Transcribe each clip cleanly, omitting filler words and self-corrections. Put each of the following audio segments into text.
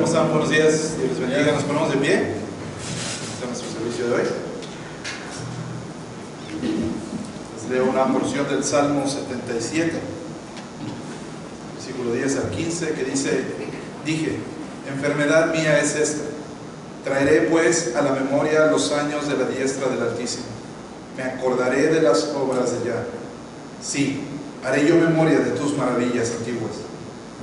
¿Cómo están? Buenos días, Dios les bendiga. Nos ponemos de pie. Este es nuestro servicio de hoy. Les leo una porción del Salmo 77, versículo 10 al 15, que dice: Dije, enfermedad mía es esta. Traeré pues a la memoria los años de la diestra del Altísimo. Me acordaré de las obras de Yahvé. Sí, haré yo memoria de tus maravillas antiguas.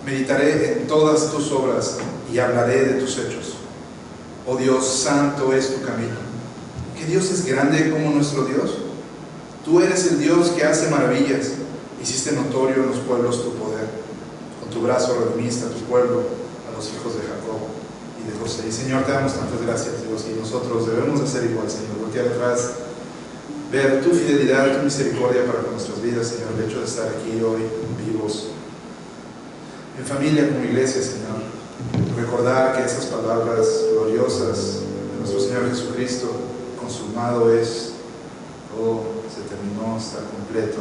Meditaré en todas tus obras y hablaré de tus hechos. Oh Dios, santo es tu camino. ¿Qué Dios es grande como nuestro Dios? Tú eres el Dios que hace maravillas. Hiciste notorio en los pueblos tu poder. Con tu brazo redimiste a tu pueblo, a los hijos de Jacob y de José. Y Señor, te damos tantas gracias, Dios, y nosotros debemos de ser igual, Señor. Voltear atrás, ver tu fidelidad, tu misericordia para con nuestras vidas, Señor. El hecho de estar aquí hoy vivos, en familia, como iglesia, Señor. Recordar que esas palabras gloriosas de nuestro Señor Jesucristo: consumado es, todo se terminó, está completo,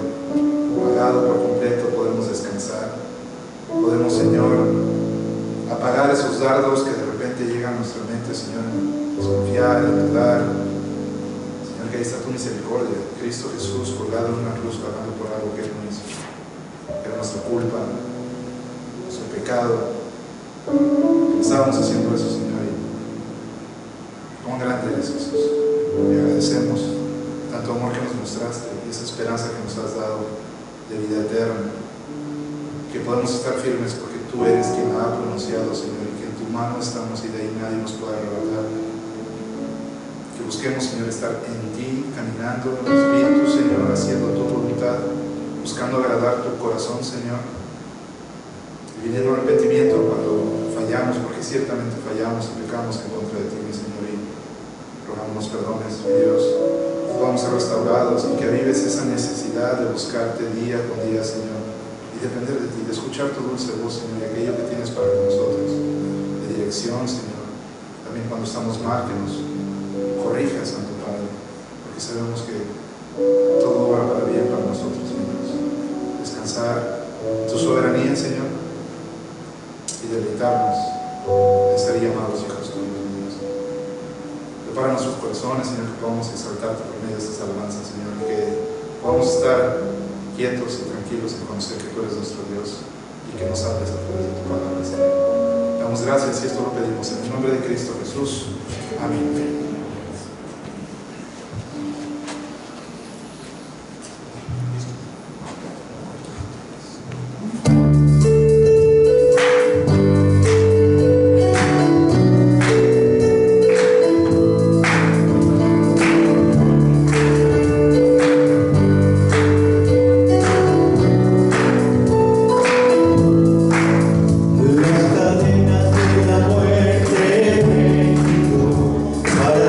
pagado por completo. Podemos descansar, podemos, Señor, apagar esos dardos que de repente llegan a nuestra mente, Señor, desconfiar, dudar. Señor, que ahí está tu misericordia. Cristo Jesús colgado en una cruz, pagando por algo que Él no hizo, que era nuestra culpa, nuestro pecado. Estábamos haciendo eso, Señor, y cuán grande eres, Jesús. Te agradecemos tanto amor que nos mostraste y esa esperanza que nos has dado de vida eterna, que podemos estar firmes porque tú eres quien la ha pronunciado, Señor, y que en tu mano estamos y de ahí nadie nos puede arrebatar. Que busquemos, Señor, estar en ti, caminando en el Espíritu, Señor, haciendo tu voluntad, buscando agradar tu corazón, Señor, y viniendo al arrepentimiento cuando fallamos, porque ciertamente fallamos y pecamos en contra de ti, mi Señor, y rogamos perdones, mi Dios, que vamos a ser restaurados y que avives esa necesidad de buscarte día con día, Señor, y depender de ti, de escuchar tu dulce voz, Señor, y aquello que tienes para nosotros, de dirección, Señor. También cuando estamos mal, que nos corrija, Santo Padre, porque sabemos que todo obra para bien para nosotros, Señor. Descansar en tu soberanía, Señor, y deleitarnos en ser llamados hijos tuyos, Dios. Prepara nuestros corazones, Señor, que podamos exaltarte por medio de estas alabanzas, Señor, y que podamos estar quietos y tranquilos en conocer que tú eres nuestro Dios y que nos hables a través de tu palabra, Señor. Damos gracias y esto lo pedimos en el nombre de Cristo Jesús. Amén. Para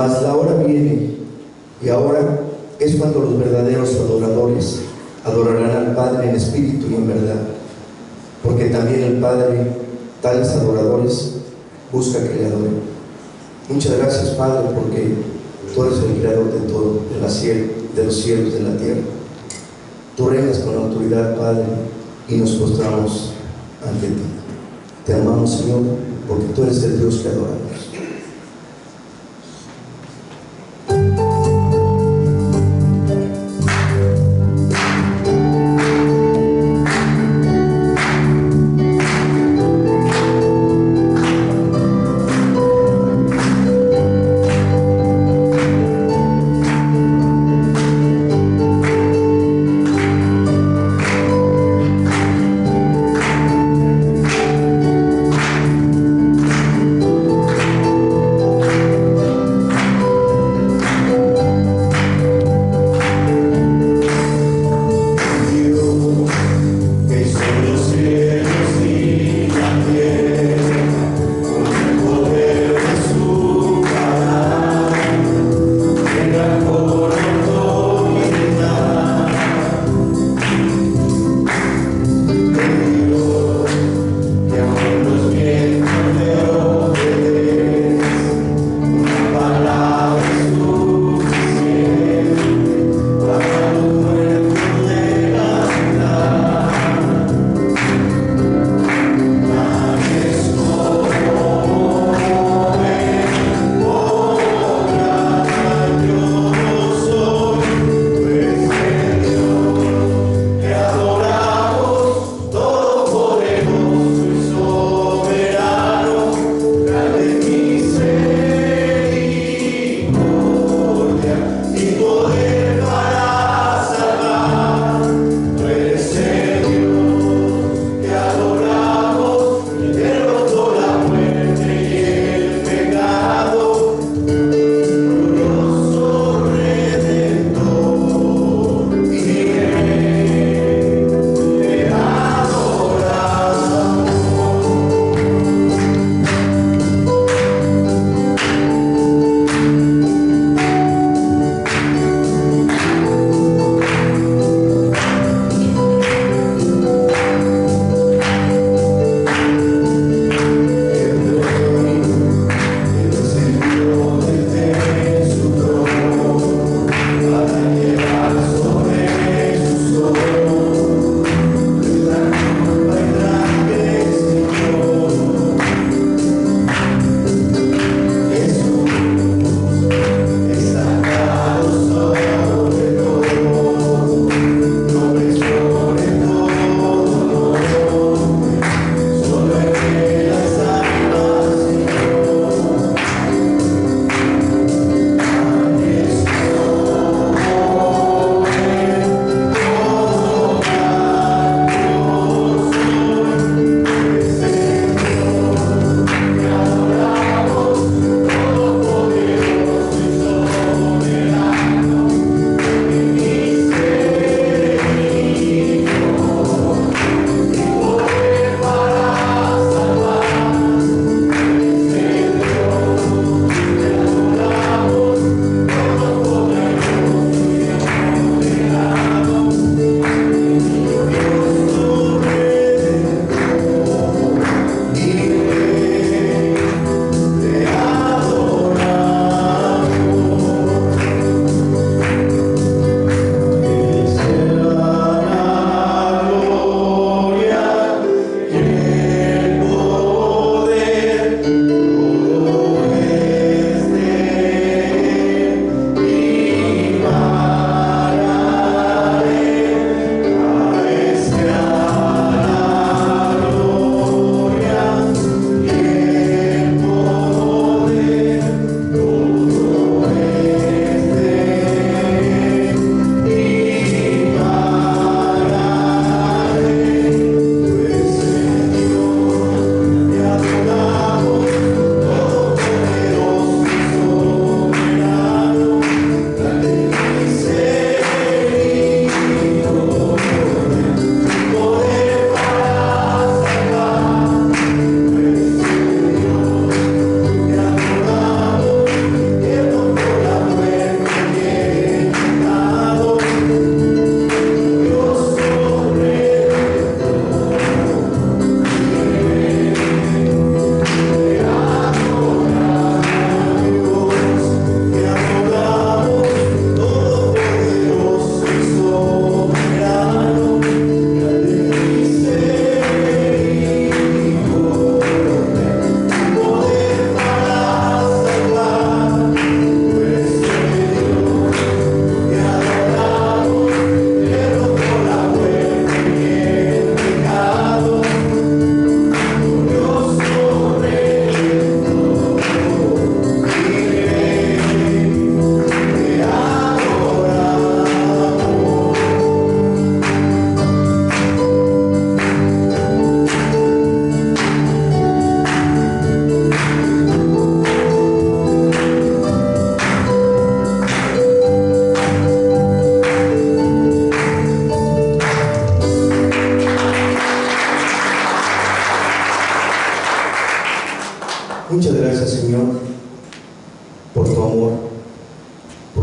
Mas la hora viene, y ahora es cuando los verdaderos adoradores adorarán al Padre en espíritu y en verdad, porque también el Padre, tales adoradores, busca que le adoren. Muchas gracias, Padre, porque tú eres el creador de todo, de los cielos, de la tierra. Tú reinas con autoridad, Padre, y nos postramos ante ti. Te amamos, Señor, porque tú eres el Dios que adoramos.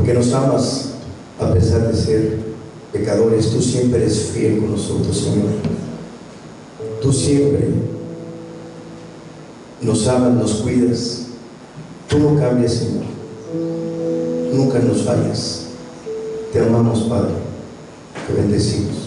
porque nos amas a pesar de ser pecadores. Tú siempre eres fiel con nosotros, Señor. Tú siempre nos amas, nos cuidas. Tú no cambias, Señor. Nunca nos fallas. Te amamos, Padre. Te bendecimos.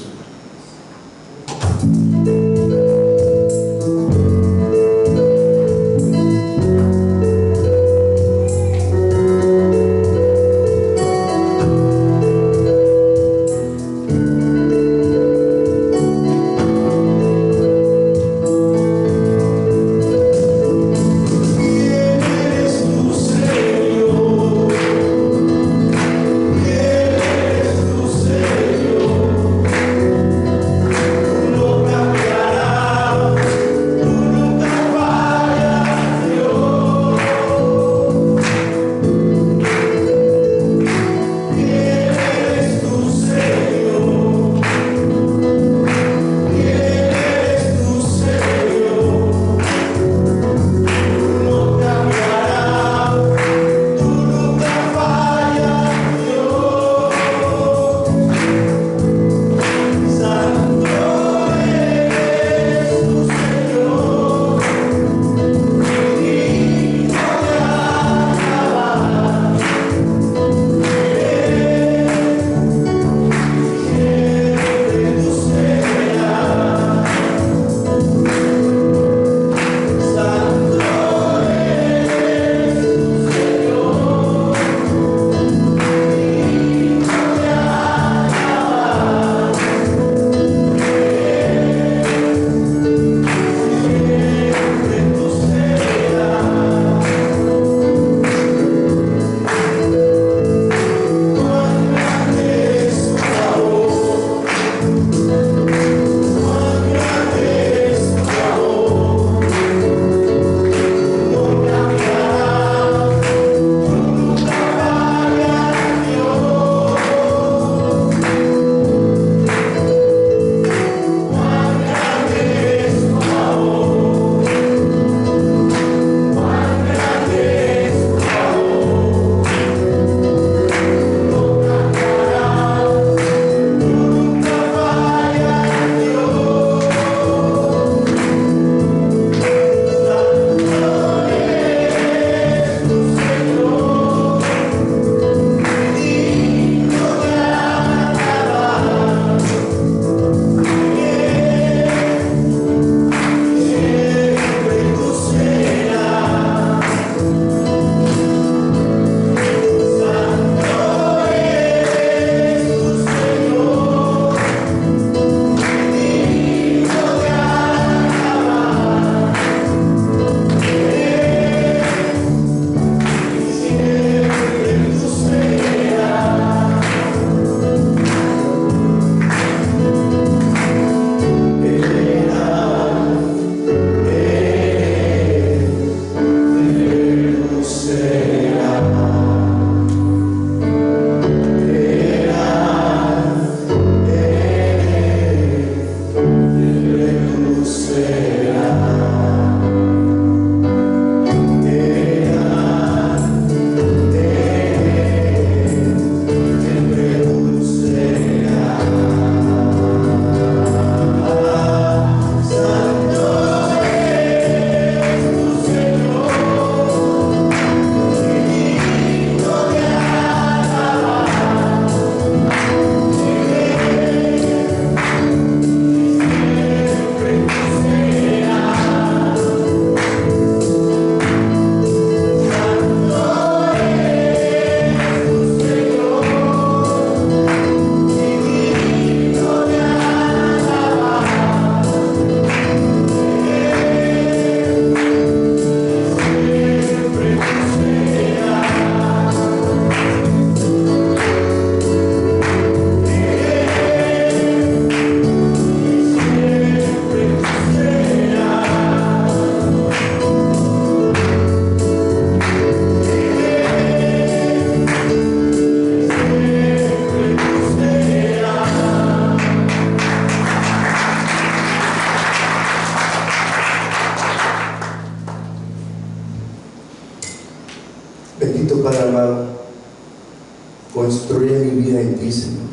Construiré mi vida en ti, Señor.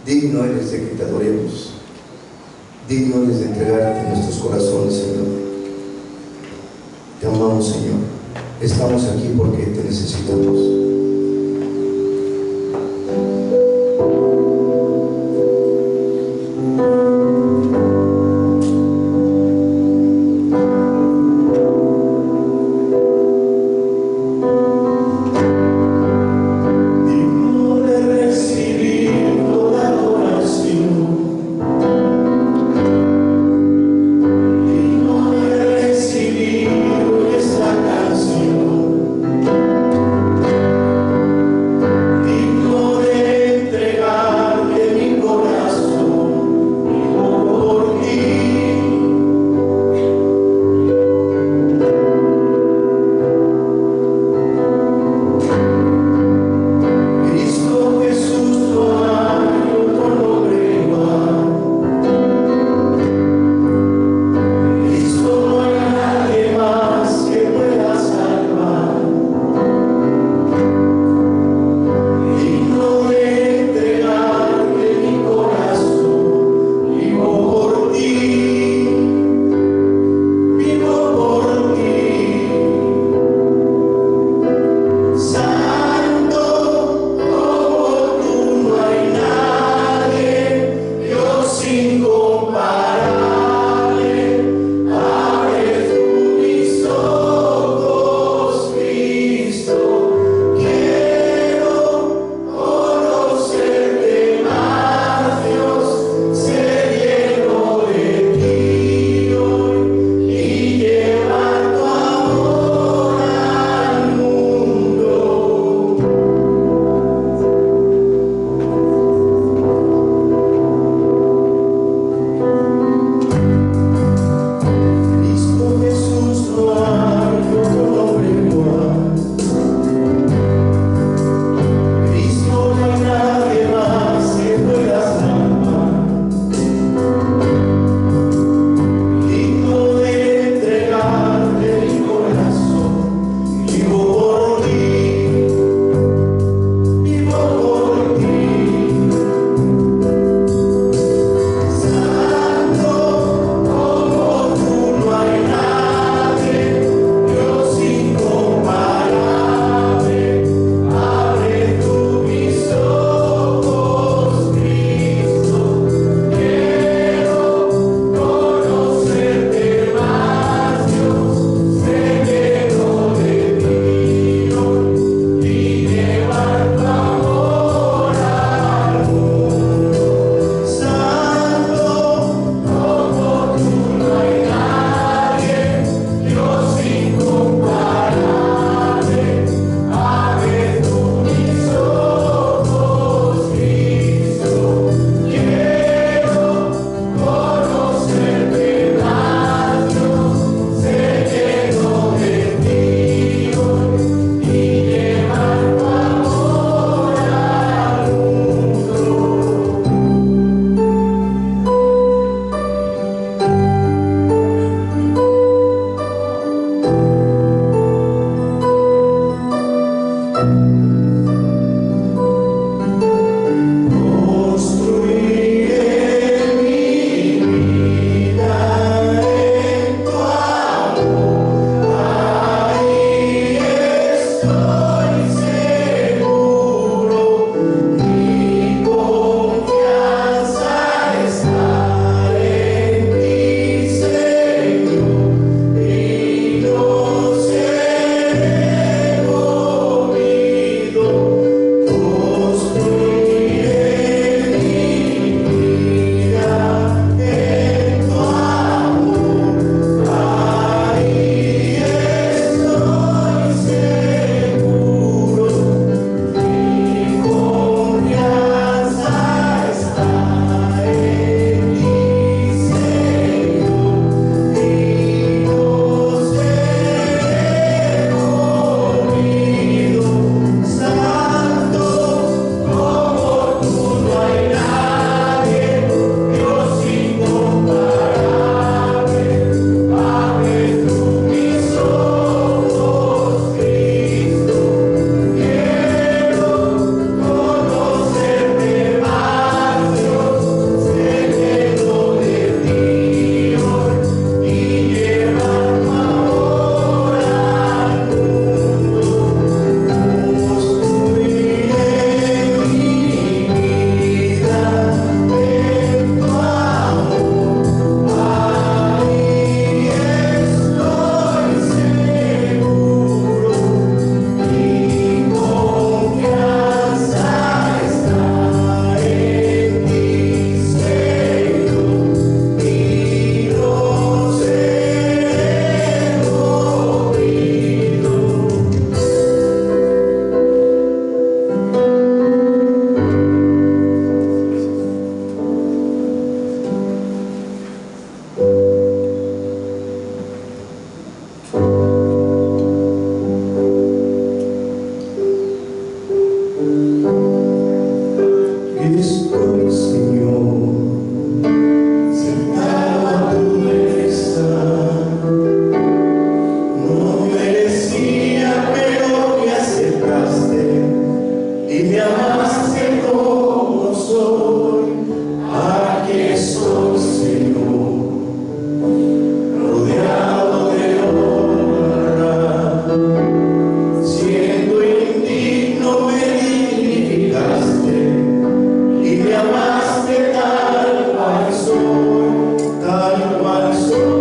Digno eres de que te adoremos. Digno eres de entregarte nuestros corazones, Señor. Te amamos, Señor. Estamos aquí porque te necesitamos. Esta canción me amaste como soy. Aquí estoy, Señor, rodeado de honra, siendo indigno me dignificaste y me amaste tal cual soy, tal cual soy.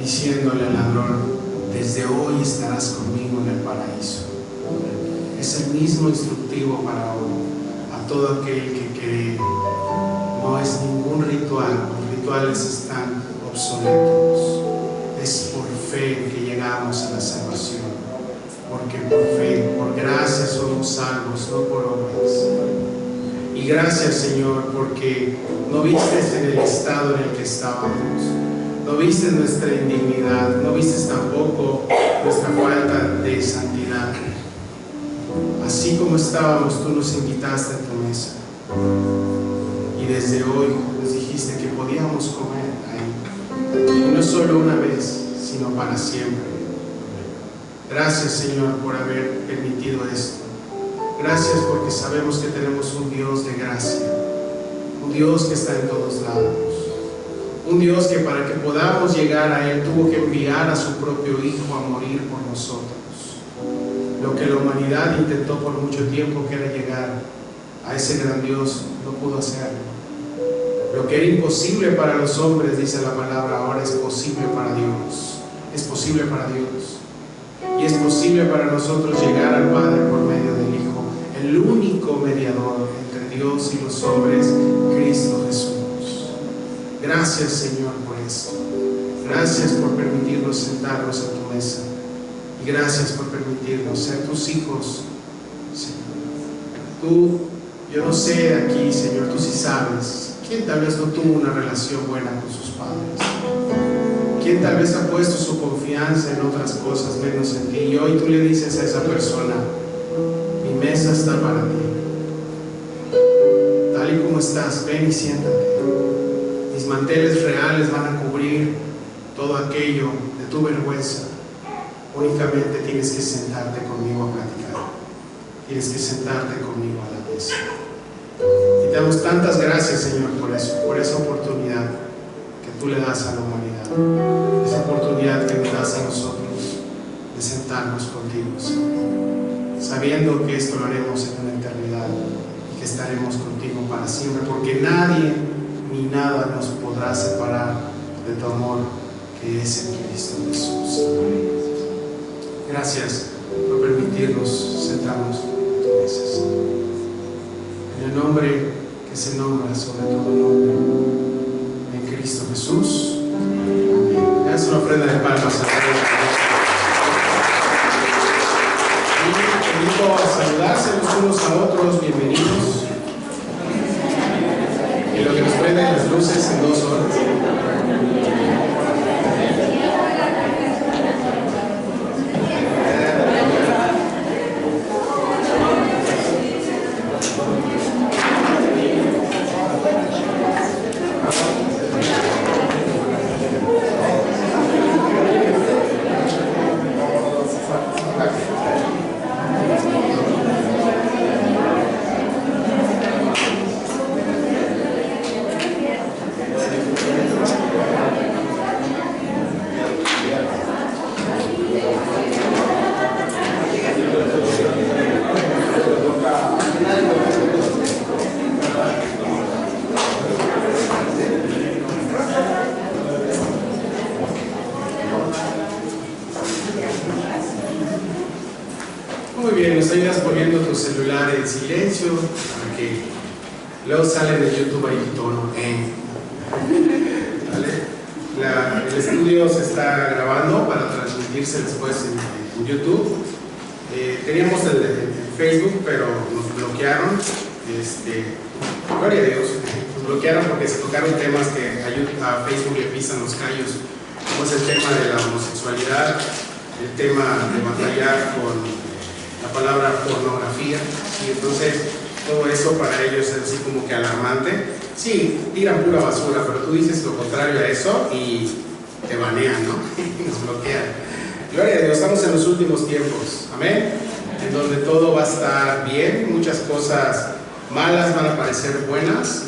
Diciéndole al ladrón: desde hoy estarás conmigo en el paraíso. Es el mismo instructivo para hoy, a todo aquel que cree. No es ningún ritual, los rituales están obsoletos. Es por fe que llegamos a la salvación, porque por fe somos salvos, no por obras. Y gracias, Señor, porque no vistes en el estado en el que estábamos, no vistes nuestra indignidad, no vistes tampoco nuestra falta de santidad. Así como estábamos, tú nos invitaste a tu mesa. Y desde hoy nos dijiste que podíamos comer ahí. Y no solo una vez, sino para siempre. Gracias, Señor, por haber permitido esto. Gracias porque sabemos que tenemos un Dios de gracia, un Dios que está en todos lados, un Dios que para que podamos llegar a Él tuvo que enviar a su propio Hijo a morir por nosotros. Lo que la humanidad intentó por mucho tiempo, que era llegar a ese gran Dios, no pudo hacerlo. Lo que era imposible para los hombres, dice la palabra, ahora es posible para Dios. Es posible para Dios. Y es posible para nosotros llegar al Padre por medio del Hijo, el único mediador entre Dios y los hombres, Cristo Jesús. Gracias, Señor, por esto. Gracias por permitirnos sentarnos a tu mesa. Y gracias por permitirnos ser tus hijos, Señor. Tú, yo no sé aquí, Señor, tú sí sabes. ¿Quién tal vez no tuvo una relación buena con sus padres? ¿Quién tal vez ha puesto su confianza en otras cosas menos en ti? Y hoy tú le dices a esa persona: mi mesa está para ti. Tal y como estás, ven y siéntate. Mis manteles reales van a cubrir todo aquello de tu vergüenza. Únicamente tienes que sentarte conmigo a platicar. Tienes que sentarte conmigo a la mesa. Y te damos tantas gracias, Señor, por eso, por esa oportunidad que tú le das a la humanidad, esa oportunidad que nos das a nosotros de sentarnos contigo, Señor, sabiendo que esto lo haremos en una eternidad y que estaremos contigo para siempre, porque nadie ni nada nos podrá separar de tu amor que es en Cristo Jesús. Gracias por permitirnos sentarnos en tu mesa, Señor. En el nombre que se nombra sobre todo nombre, en Cristo Jesús. Amén. Haz una ofrenda de palmas a Dios. Y te invito a saludarse los unos a otros. Bienvenidos. Y lo que nos prenden las luces en 2 horas. Muy bien, nos ayudas poniendo tu celular en silencio para que luego sale de YouTube ahí el tono. ¿Vale? El estudio se está grabando para transmitirse después en YouTube. Teníamos el Facebook, pero nos bloquearon. Gloria a Dios, nos bloquearon porque se tocaron temas que a Facebook le pisan los callos, como es el tema de la homosexualidad, el tema de batallar con la palabra pornografía, y entonces todo eso para ellos es así como que alarmante. Sí, tiran pura basura, pero tú dices lo contrario a eso y te banean, ¿no? Nos bloquean. Gloria a Dios, estamos en los últimos tiempos, amén, en donde todo va a estar bien, muchas cosas malas van a parecer buenas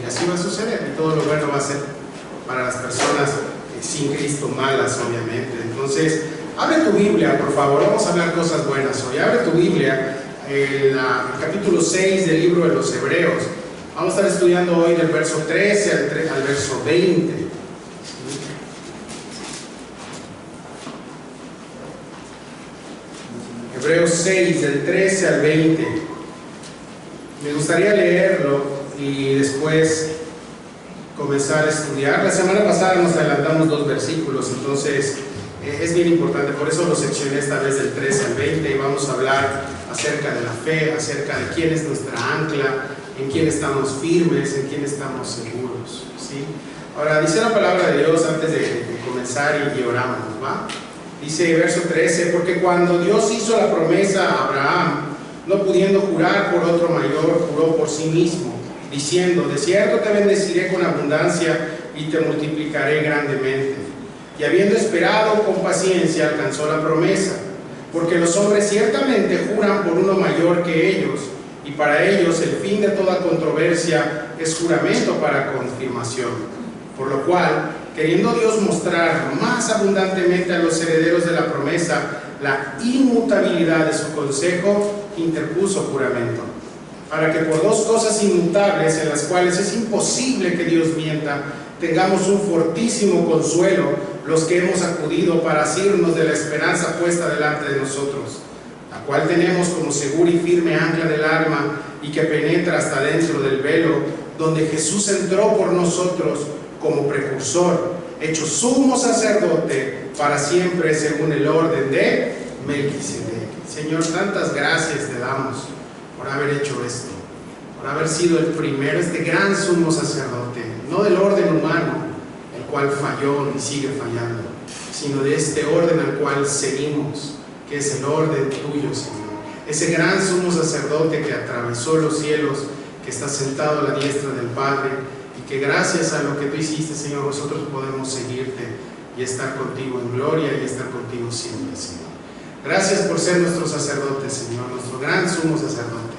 y así va a suceder, y todo lo bueno va a ser para las personas sin Cristo malas, obviamente. Entonces, abre tu Biblia, por favor, vamos a hablar cosas buenas hoy. Abre tu Biblia en el capítulo 6 del libro de los Hebreos. Vamos a estar estudiando hoy del verso 13 al verso 20. Hebreos 6, del 13 al 20. Me gustaría leerlo y después comenzar a estudiar. La semana pasada nos adelantamos 2 versículos, entonces es bien importante, por eso lo seccioné esta vez del 13 al 20 y vamos a hablar acerca de la fe, acerca de quién es nuestra ancla, en quién estamos firmes, en quién estamos seguros, ¿sí? Ahora, dice la palabra de Dios antes de comenzar y oramos, ¿va? Dice verso 13, porque cuando Dios hizo la promesa a Abraham, no pudiendo jurar por otro mayor, juró por sí mismo, diciendo, de cierto te bendeciré con abundancia y te multiplicaré grandemente. Y habiendo esperado con paciencia, alcanzó la promesa, porque los hombres ciertamente juran por uno mayor que ellos, y para ellos el fin de toda controversia es juramento para confirmación. Por lo cual, queriendo Dios mostrar más abundantemente a los herederos de la promesa la inmutabilidad de su consejo, interpuso juramento, para que por dos cosas inmutables en las cuales es imposible que Dios mienta, tengamos un fortísimo consuelo los que hemos acudido para asirnos de la esperanza puesta delante de nosotros, la cual tenemos como segura y firme ancla del alma y que penetra hasta dentro del velo, donde Jesús entró por nosotros como precursor, hecho sumo sacerdote para siempre según el orden de Melquisedec. Señor, tantas gracias te damos por haber hecho esto, por haber sido el primero, este gran sumo sacerdote, no del orden humano, el cual falló y sigue fallando, sino de este orden al cual seguimos, que es el orden tuyo, Señor. Ese gran sumo sacerdote que atravesó los cielos, que está sentado a la diestra del Padre, y que gracias a lo que tú hiciste, Señor, nosotros podemos seguirte y estar contigo en gloria y estar contigo siempre, Señor. Gracias por ser nuestro sacerdote, Señor, nuestro gran sumo sacerdote.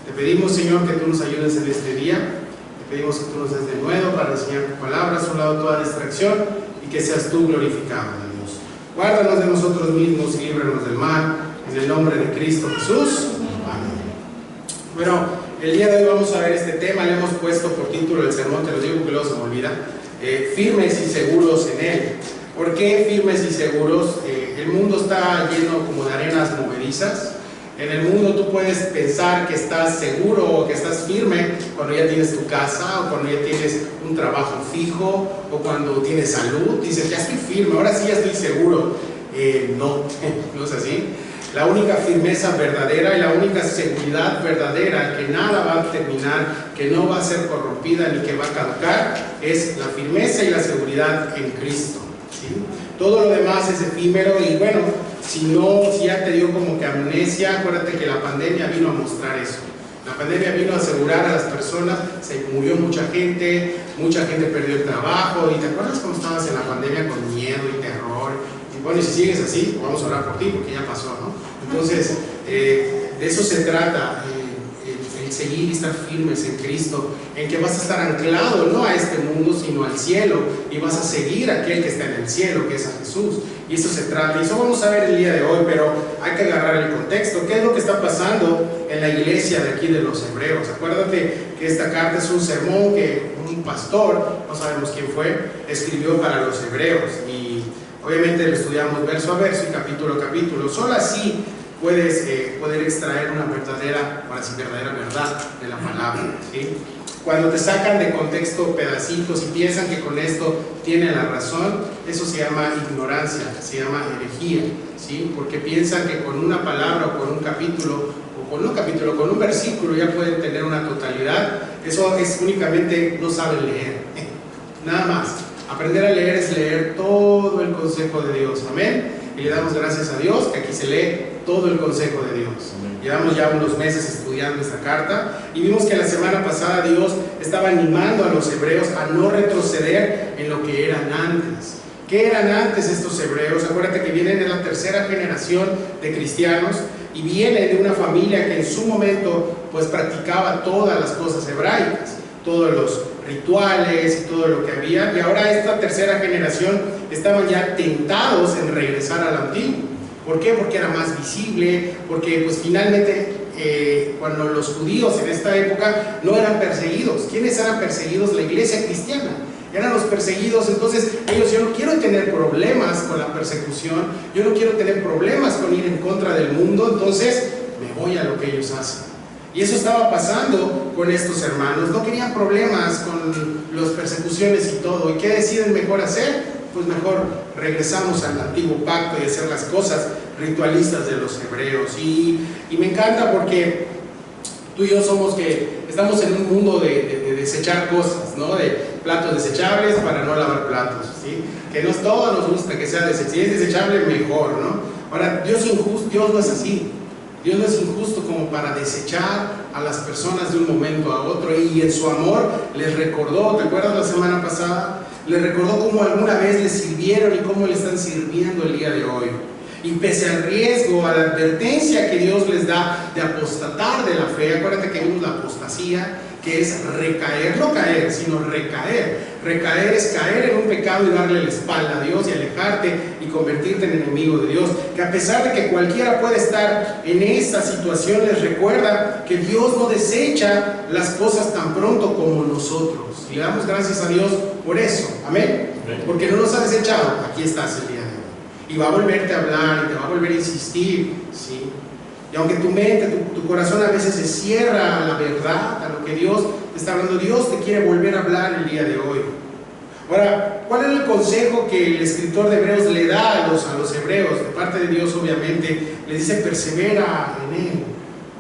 Te pedimos, Señor, que tú nos ayudes en este día. Te pedimos que tú nos des de nuevo para enseñar tu palabra, a un lado toda distracción, y que seas tú glorificado, Dios. Guárdanos de nosotros mismos y líbranos del mal, en el nombre de Cristo Jesús. Amén. Bueno, el día de hoy vamos a ver este tema. Le hemos puesto por título el sermón, te lo digo porque luego se me olvida, firmes y seguros en Él. ¿Por qué firmes y seguros? El mundo está lleno como de arenas movedizas. En el mundo tú puedes pensar que estás seguro o que estás firme cuando ya tienes tu casa, o cuando ya tienes un trabajo fijo, o cuando tienes salud. Dices, ya estoy firme, ahora sí ya estoy seguro. No, no es así. La única firmeza verdadera y la única seguridad verdadera, que nada va a terminar, que no va a ser corrompida ni que va a caducar, es la firmeza y la seguridad en Cristo, ¿sí? Todo lo demás es efímero. Y bueno, si ya te dio como que amnesia, acuérdate que la pandemia vino a mostrar eso. La pandemia vino a asegurar a las personas, se murió mucha gente perdió el trabajo. ¿Y te acuerdas cómo estabas en la pandemia con miedo y terror? Y bueno, y si sigues así, vamos a orar por ti porque ya pasó, ¿no? Entonces, de eso se trata, el seguir y estar firmes en Cristo, en que vas a estar anclado no a este mundo, sino al cielo, y vas a seguir a aquel que está en el cielo, que es a Jesús. Y eso se trata, y eso vamos a ver el día de hoy, pero hay que agarrar el contexto. ¿Qué es lo que está pasando en la iglesia de aquí de los Hebreos? Acuérdate que esta carta es un sermón que un pastor, no sabemos quién fue, escribió para los Hebreos, y obviamente lo estudiamos verso a verso y capítulo a capítulo. Solo así puedes poder extraer una verdadera verdad de la palabra, ¿sí? Cuando te sacan de contexto pedacitos y piensan que con esto tienen la razón, eso se llama ignorancia, se llama herejía, ¿sí? Porque piensan que con una palabra o con un capítulo, con un versículo ya pueden tener una totalidad. Eso es únicamente, no saben leer, nada más. Aprender a leer es leer todo el consejo de Dios, amén. Y le damos gracias a Dios que aquí se lee todo el consejo de Dios. Llevamos ya unos meses estudiando esta carta y vimos que la semana pasada Dios estaba animando a los hebreos a no retroceder en lo que eran antes. ¿Qué eran antes estos hebreos? Acuérdate que vienen de la tercera generación de cristianos y vienen de una familia que en su momento pues practicaba todas las cosas hebraicas, todos los rituales y todo lo que había, y ahora esta tercera generación estaban ya tentados en regresar al antiguo. ¿Por qué? Porque era más visible, porque pues finalmente cuando los judíos en esta época no eran perseguidos. ¿Quiénes eran perseguidos? La iglesia cristiana. Eran los perseguidos. Entonces ellos, yo no quiero tener problemas con la persecución, yo no quiero tener problemas con ir en contra del mundo, entonces me voy a lo que ellos hacen. Y eso estaba pasando con estos hermanos. No querían problemas con las persecuciones y todo. ¿Y qué deciden mejor hacer? Pues mejor regresamos al antiguo pacto y hacer las cosas ritualistas de los hebreos. Y me encanta porque tú y yo estamos en un mundo de desechar cosas, ¿no? De platos desechables para no lavar platos, ¿sí? Que no es todo, nos gusta que sea desechable. Si es desechable, mejor, ¿no? Ahora, Dios no es así. Dios no es injusto como para desechar a las personas de un momento a otro, y en su amor les recordó. ¿Te acuerdas la semana pasada? Les recordó cómo alguna vez les sirvieron y cómo le están sirviendo el día de hoy. Y pese al riesgo, a la advertencia que Dios les da de apostatar de la fe, acuérdate que vimos la apostasía, que es recaer, no caer, sino recaer. Recaer es caer en un pecado y darle la espalda a Dios y alejarte y convertirte en enemigo de Dios. Que a pesar de que cualquiera puede estar en esta situación, les recuerda que Dios no desecha las cosas tan pronto como nosotros. Y le damos gracias a Dios por eso. Amén. Porque no nos ha desechado. Aquí estás el día de hoy. Y va a volverte a hablar y te va a volver a insistir, ¿sí? Y aunque tu mente, tu corazón a veces se cierra a la verdad, a lo que Dios te está hablando, Dios te quiere volver a hablar el día de hoy. Ahora, ¿cuál es el consejo que el escritor de Hebreos le da a los hebreos? De parte de Dios, obviamente, les dice: persevera en Él,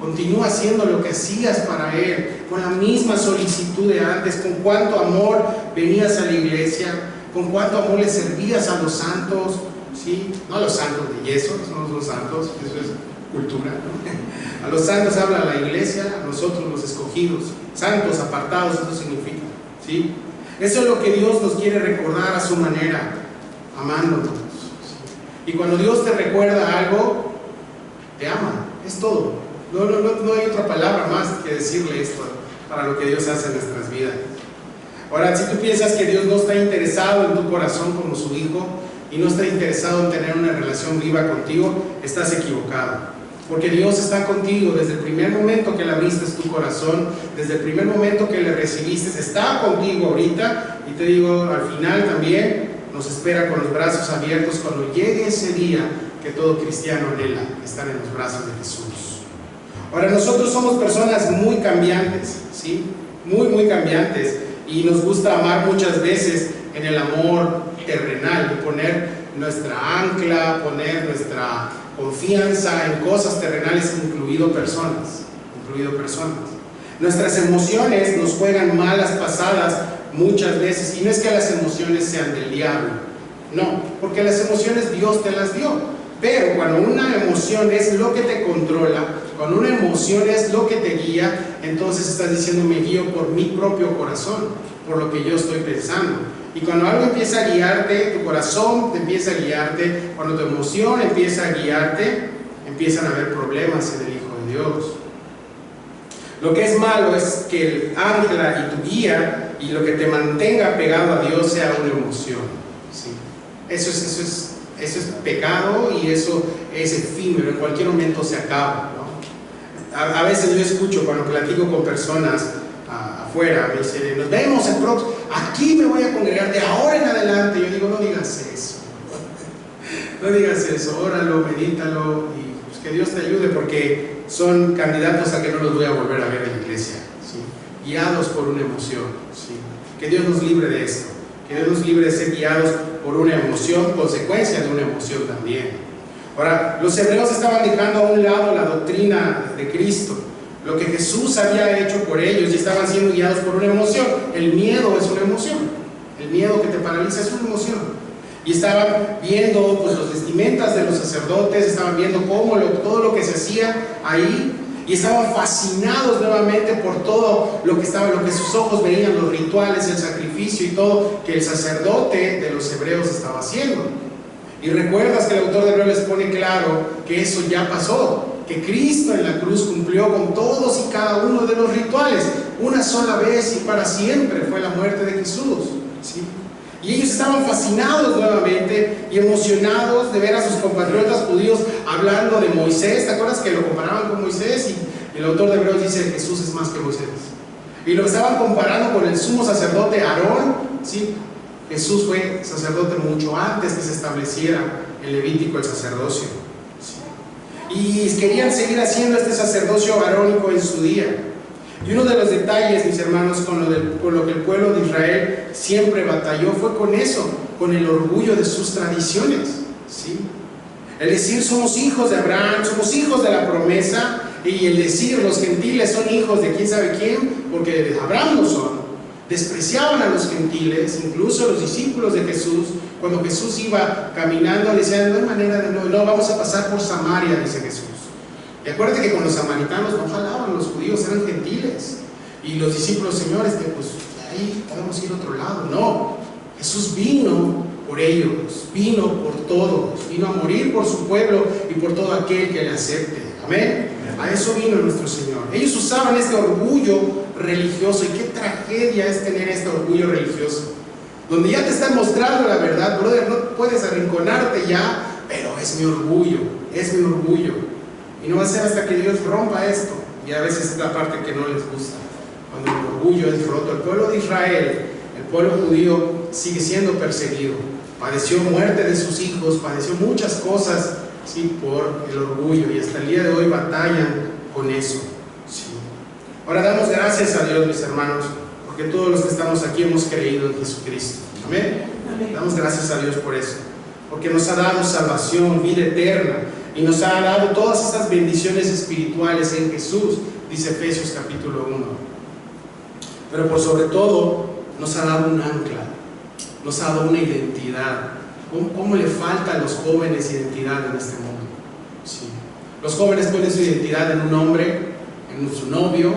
continúa haciendo lo que hacías para Él, con la misma solicitud de antes, con cuánto amor venías a la iglesia, con cuánto amor le servías a los santos, ¿sí? No a los santos de yeso, esos no son santos, eso es cultura, ¿no? A los santos habla la iglesia, a nosotros los escogidos, santos, apartados, eso significa, ¿sí? Eso es lo que Dios nos quiere recordar a su manera, amándonos, ¿sí? Y cuando Dios te recuerda algo, te ama, es todo. No hay otra palabra más que decirle esto para lo que Dios hace en nuestras vidas. Ahora, si tú piensas que Dios no está interesado en tu corazón como su hijo y no está interesado en tener una relación viva contigo, estás equivocado. Porque Dios está contigo desde el primer momento que le abriste tu corazón, desde el primer momento que le recibiste, está contigo ahorita, y te digo, al final también nos espera con los brazos abiertos cuando llegue ese día que todo cristiano anhela, estar en los brazos de Jesús. Ahora, nosotros somos personas muy cambiantes, ¿sí? Muy cambiantes, y nos gusta amar muchas veces en el amor terrenal, y poner nuestra ancla, poner nuestra confianza en cosas terrenales, incluido personas. Nuestras emociones nos juegan malas pasadas muchas veces, y no es que las emociones sean del diablo, no, porque las emociones Dios te las dio, pero cuando una emoción es lo que te controla, cuando una emoción es lo que te guía, entonces estás diciendo: me guío por mi propio corazón, por lo que yo estoy pensando. Y cuando algo empieza a guiarte, tu corazón te empieza a guiarte, cuando tu emoción empieza a guiarte, empiezan a haber problemas en el Hijo de Dios. Lo que es malo es que el ancla y tu guía y lo que te mantenga pegado a Dios sea una emoción, ¿sí? Eso es pecado, y eso es efímero, en cualquier momento se acaba, ¿no? A veces yo escucho cuando platico con personas afuera, me dicen: nos vemos el próximo, aquí me voy a congregar de ahora en adelante. Yo digo: no digas eso, no digas eso, óralo, medítalo, y pues que Dios te ayude, porque son candidatos a que no los voy a volver a ver en la iglesia, ¿sí? Guiados por una emoción, ¿sí? Que Dios nos libre de esto, que Dios nos libre de ser guiados por una emoción, consecuencia de una emoción también. Ahora, los hebreos estaban dejando a un lado la doctrina de Cristo, lo que Jesús había hecho por ellos, y estaban siendo guiados por una emoción. El miedo es una emoción, el miedo que te paraliza es una emoción. Y estaban viendo pues las vestimentas de los sacerdotes, estaban viendo todo lo que se hacía ahí, y estaban fascinados nuevamente por todo lo que sus ojos veían, los rituales, el sacrificio y todo que el sacerdote de los hebreos estaba haciendo. Y recuerdas que el autor de Hebreos les pone claro que eso ya pasó, que Cristo en la cruz cumplió con todos y cada uno de los rituales, una sola vez y para siempre fue la muerte de Jesús, ¿sí? Y ellos estaban fascinados nuevamente y emocionados de ver a sus compatriotas judíos hablando de Moisés. ¿Te acuerdas que lo comparaban con Moisés? Y el autor de Hebreos dice: Jesús es más que Moisés. Y lo estaban comparando con el sumo sacerdote Aarón, ¿sí? Jesús fue sacerdote mucho antes que se estableciera el Levítico, el sacerdocio, ¿sí? Y querían seguir haciendo este sacerdocio arónico en su día. Y uno de los detalles, mis hermanos, con lo que el pueblo de Israel siempre batalló fue con eso, con el orgullo de sus tradiciones, ¿sí? El decir somos hijos de Abraham, somos hijos de la promesa, y el decir los gentiles son hijos de quién sabe quién, porque de Abraham no son. Despreciaban a los gentiles, incluso los discípulos de Jesús. Cuando Jesús iba caminando, decían, no hay manera de no, vamos a pasar por Samaria, dice Jesús. Y acuérdate que con los samaritanos no jalaban, los judíos eran gentiles. Y los discípulos, señores, que pues ahí podemos ir a otro lado. No, Jesús vino por ellos, vino por todos, vino a morir por su pueblo y por todo aquel que le acepte. Amén. A eso vino nuestro Señor. Ellos usaban este orgullo religioso, y qué tragedia es tener este orgullo religioso, donde ya te están mostrando la verdad, brother, no puedes arrinconarte ya, pero es mi orgullo, y no va a ser hasta que Dios rompa esto. Y a veces es la parte que no les gusta, cuando el orgullo es roto. El pueblo de Israel, el pueblo judío, sigue siendo perseguido, padeció muerte de sus hijos, padeció muchas cosas, sí, por el orgullo, y hasta el día de hoy batallan con eso, sí. Ahora damos gracias a Dios, mis hermanos, porque todos los que estamos aquí hemos creído en Jesucristo. Amén. Damos gracias a Dios por eso, porque nos ha dado salvación, vida eterna, y nos ha dado todas estas bendiciones espirituales en Jesús, dice Efesios capítulo 1. Pero por sobre todo nos ha dado un ancla, nos ha dado una identidad. ¿Cómo le falta a los jóvenes identidad en este mundo? Sí. Los jóvenes ponen su identidad en un hombre, en su novio,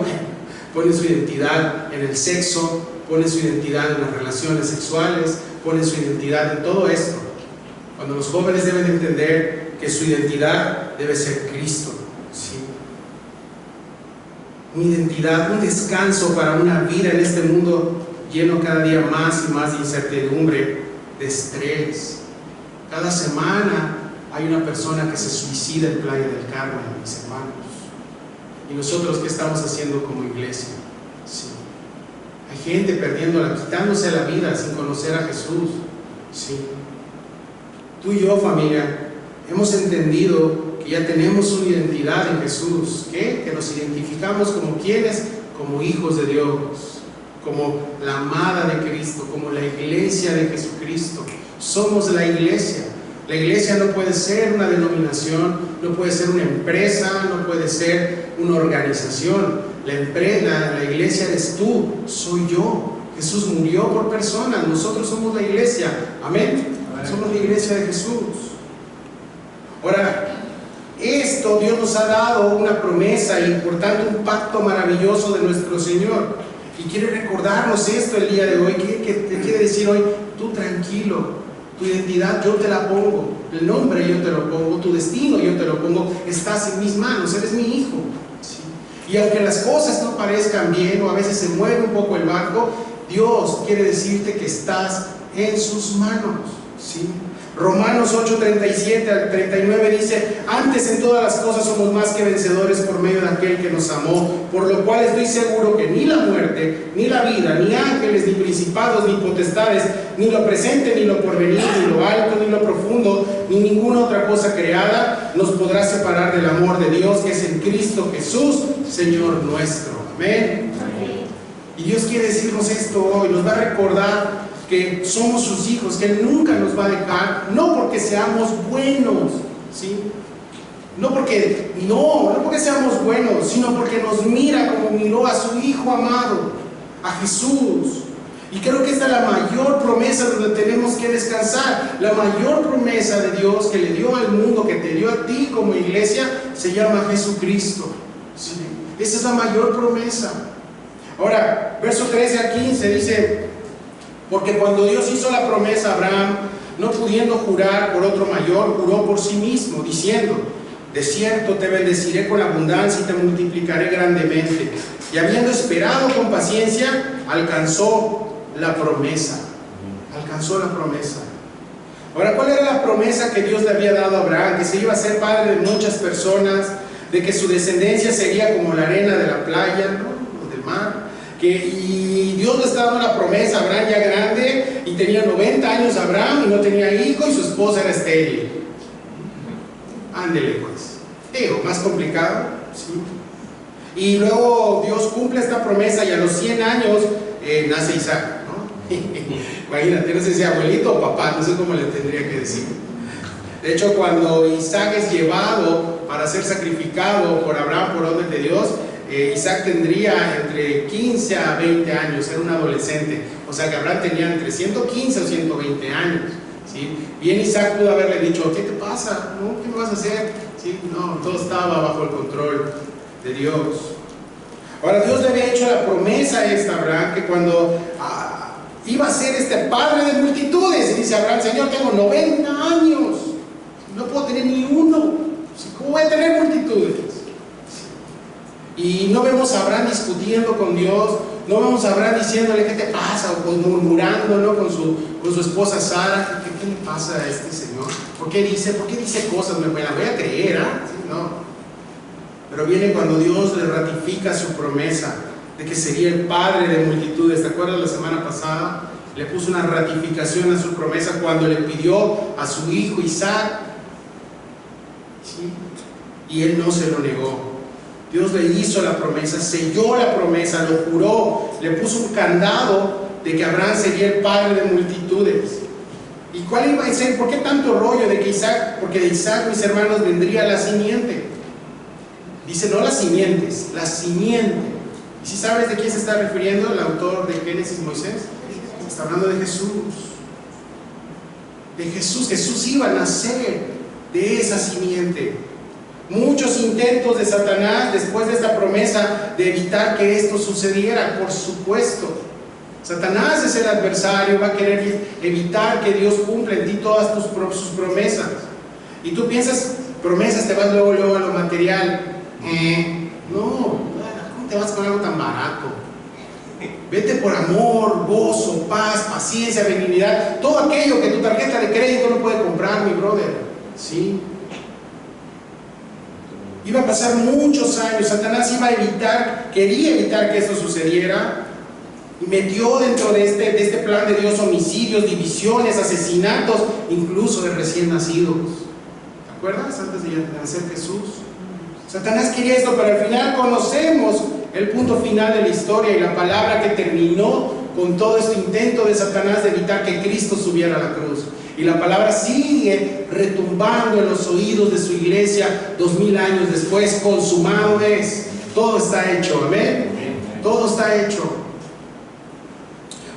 ponen su identidad en el sexo, ponen su identidad en las relaciones sexuales, ponen su identidad en todo esto, cuando los jóvenes deben entender que su identidad debe ser Cristo, ¿sí? Una identidad, un descanso para una vida en este mundo lleno cada día más y más de incertidumbre, de estrés. Cada semana hay una persona que se suicida en Playa del Carmen, mis hermanos. ¿Y nosotros qué estamos haciendo como iglesia? Sí. Hay gente perdiéndola, quitándose la vida sin conocer a Jesús. Sí. Tú y yo, familia, hemos entendido que ya tenemos una identidad en Jesús. ¿Qué? Que nos identificamos como quienes, como hijos de Dios, como la amada de Cristo, como la iglesia de Jesucristo. Somos la iglesia. La iglesia no puede ser una denominación, no puede ser una empresa, no puede ser una organización. La iglesia eres tú, soy yo. Jesús murió por personas, nosotros somos la iglesia. Amén. Somos la iglesia de Jesús. Ahora, esto Dios nos ha dado una promesa y por tanto un pacto maravilloso de nuestro Señor. Y quiere recordarnos esto el día de hoy. ¿Qué te quiere decir hoy? Tú tranquilo. Tu identidad yo te la pongo, el nombre yo te lo pongo, tu destino yo te lo pongo, estás en mis manos, eres mi hijo. ¿Sí? Y aunque las cosas no parezcan bien o a veces se mueve un poco el barco, Dios quiere decirte que estás en sus manos. ¿Sí? Romanos 8:37 al 39 dice: antes en todas las cosas somos más que vencedores por medio de aquel que nos amó, por lo cual estoy seguro que ni la muerte, ni la vida, ni ángeles, ni principados, ni potestades, ni lo presente, ni lo porvenir, ni lo alto, ni lo profundo, ni ninguna otra cosa creada nos podrá separar del amor de Dios que es en Cristo Jesús, Señor nuestro. Amén. Y Dios quiere decirnos esto hoy, nos va a recordar que somos sus hijos, que Él nunca nos va a dejar, no porque seamos buenos, ¿sí? No porque seamos buenos, sino porque nos mira como miró a su Hijo amado, a Jesús. Y creo que esta es la mayor promesa donde tenemos que descansar. La mayor promesa de Dios que le dio al mundo, que te dio a ti como iglesia, se llama Jesucristo, ¿sí? Esa es la mayor promesa. Ahora, verso 13 a 15 dice: porque cuando Dios hizo la promesa a Abraham, no pudiendo jurar por otro mayor, juró por sí mismo, diciendo: de cierto te bendeciré con abundancia y te multiplicaré grandemente. Y habiendo esperado con paciencia, alcanzó la promesa. Alcanzó la promesa. Ahora, ¿cuál era la promesa que Dios le había dado a Abraham? Que se iba a ser padre de muchas personas, de que su descendencia sería como la arena de la playa, ¿no? Del mar. Y Dios le está dando la promesa a Abraham ya grande, y tenía 90 años Abraham y no tenía hijo y su esposa era estéril. Ándele pues. Más complicado, ¿sí? Y luego Dios cumple esta promesa y a los 100 años nace Isaac, ¿no? Imagínate, no sé si abuelito o papá, no sé cómo le tendría que decir. De hecho, cuando Isaac es llevado para ser sacrificado por Abraham por orden de Dios, Isaac tendría entre 15 a 20 años, era un adolescente. O sea que Abraham tenía entre 115 o 120 años. ¿Sí? Bien, Isaac pudo haberle dicho: ¿qué te pasa? ¿No? ¿Qué me vas a hacer? ¿Sí? No, todo estaba bajo el control de Dios. Ahora, Dios le había hecho la promesa a Abraham que cuando iba a ser padre de multitudes, y dice Abraham: Señor, tengo 90 años, no puedo tener ni uno, ¿cómo voy a tener multitudes? Y no vemos a Abraham discutiendo con Dios, no vemos a Abraham diciéndole: ¿qué te pasa? O murmurando, ¿no? con su esposa Sara: ¿qué le pasa a este señor? ¿Por qué dice cosas? ¿Me la voy a creer? ¿Sí? No. Pero viene cuando Dios le ratifica su promesa de que sería el padre de multitudes. ¿Te acuerdas la semana pasada? Le puso una ratificación a su promesa cuando le pidió a su hijo Isaac. ¿Sí? Y él no se lo negó. Dios le hizo la promesa, selló la promesa, lo juró, le puso un candado de que Abraham sería el padre de multitudes. ¿Y cuál iba a ser? ¿Por qué tanto rollo de que Isaac? Porque de Isaac, mis hermanos, vendría la simiente. Dice no las simientes, la simiente. ¿Y si sabes de quién se está refiriendo el autor de Génesis, Moisés? Está hablando de Jesús. De Jesús. Jesús iba a nacer de esa simiente. Muchos intentos de Satanás después de esta promesa de evitar que esto sucediera, por supuesto. Satanás es el adversario, va a querer evitar que Dios cumpla en ti todas sus promesas. Y tú piensas, promesas, te vas luego a lo material. No, ¿cómo te vas con algo tan barato? Vete por amor, gozo, paz, paciencia, benignidad, todo aquello que tu tarjeta de crédito no puede comprar, mi brother. ¿Sí? Iba a pasar muchos años, Satanás quería evitar que esto sucediera, y metió dentro de este plan de Dios homicidios, divisiones, asesinatos, incluso de recién nacidos. ¿Te acuerdas? Antes de nacer Jesús, Satanás quería esto, pero al final conocemos el punto final de la historia y la palabra que terminó con todo este intento de Satanás de evitar que Cristo subiera a la cruz. Y la palabra sigue retumbando en los oídos de su iglesia 2000 años después: consumado es. Todo está hecho, amén. Todo está hecho.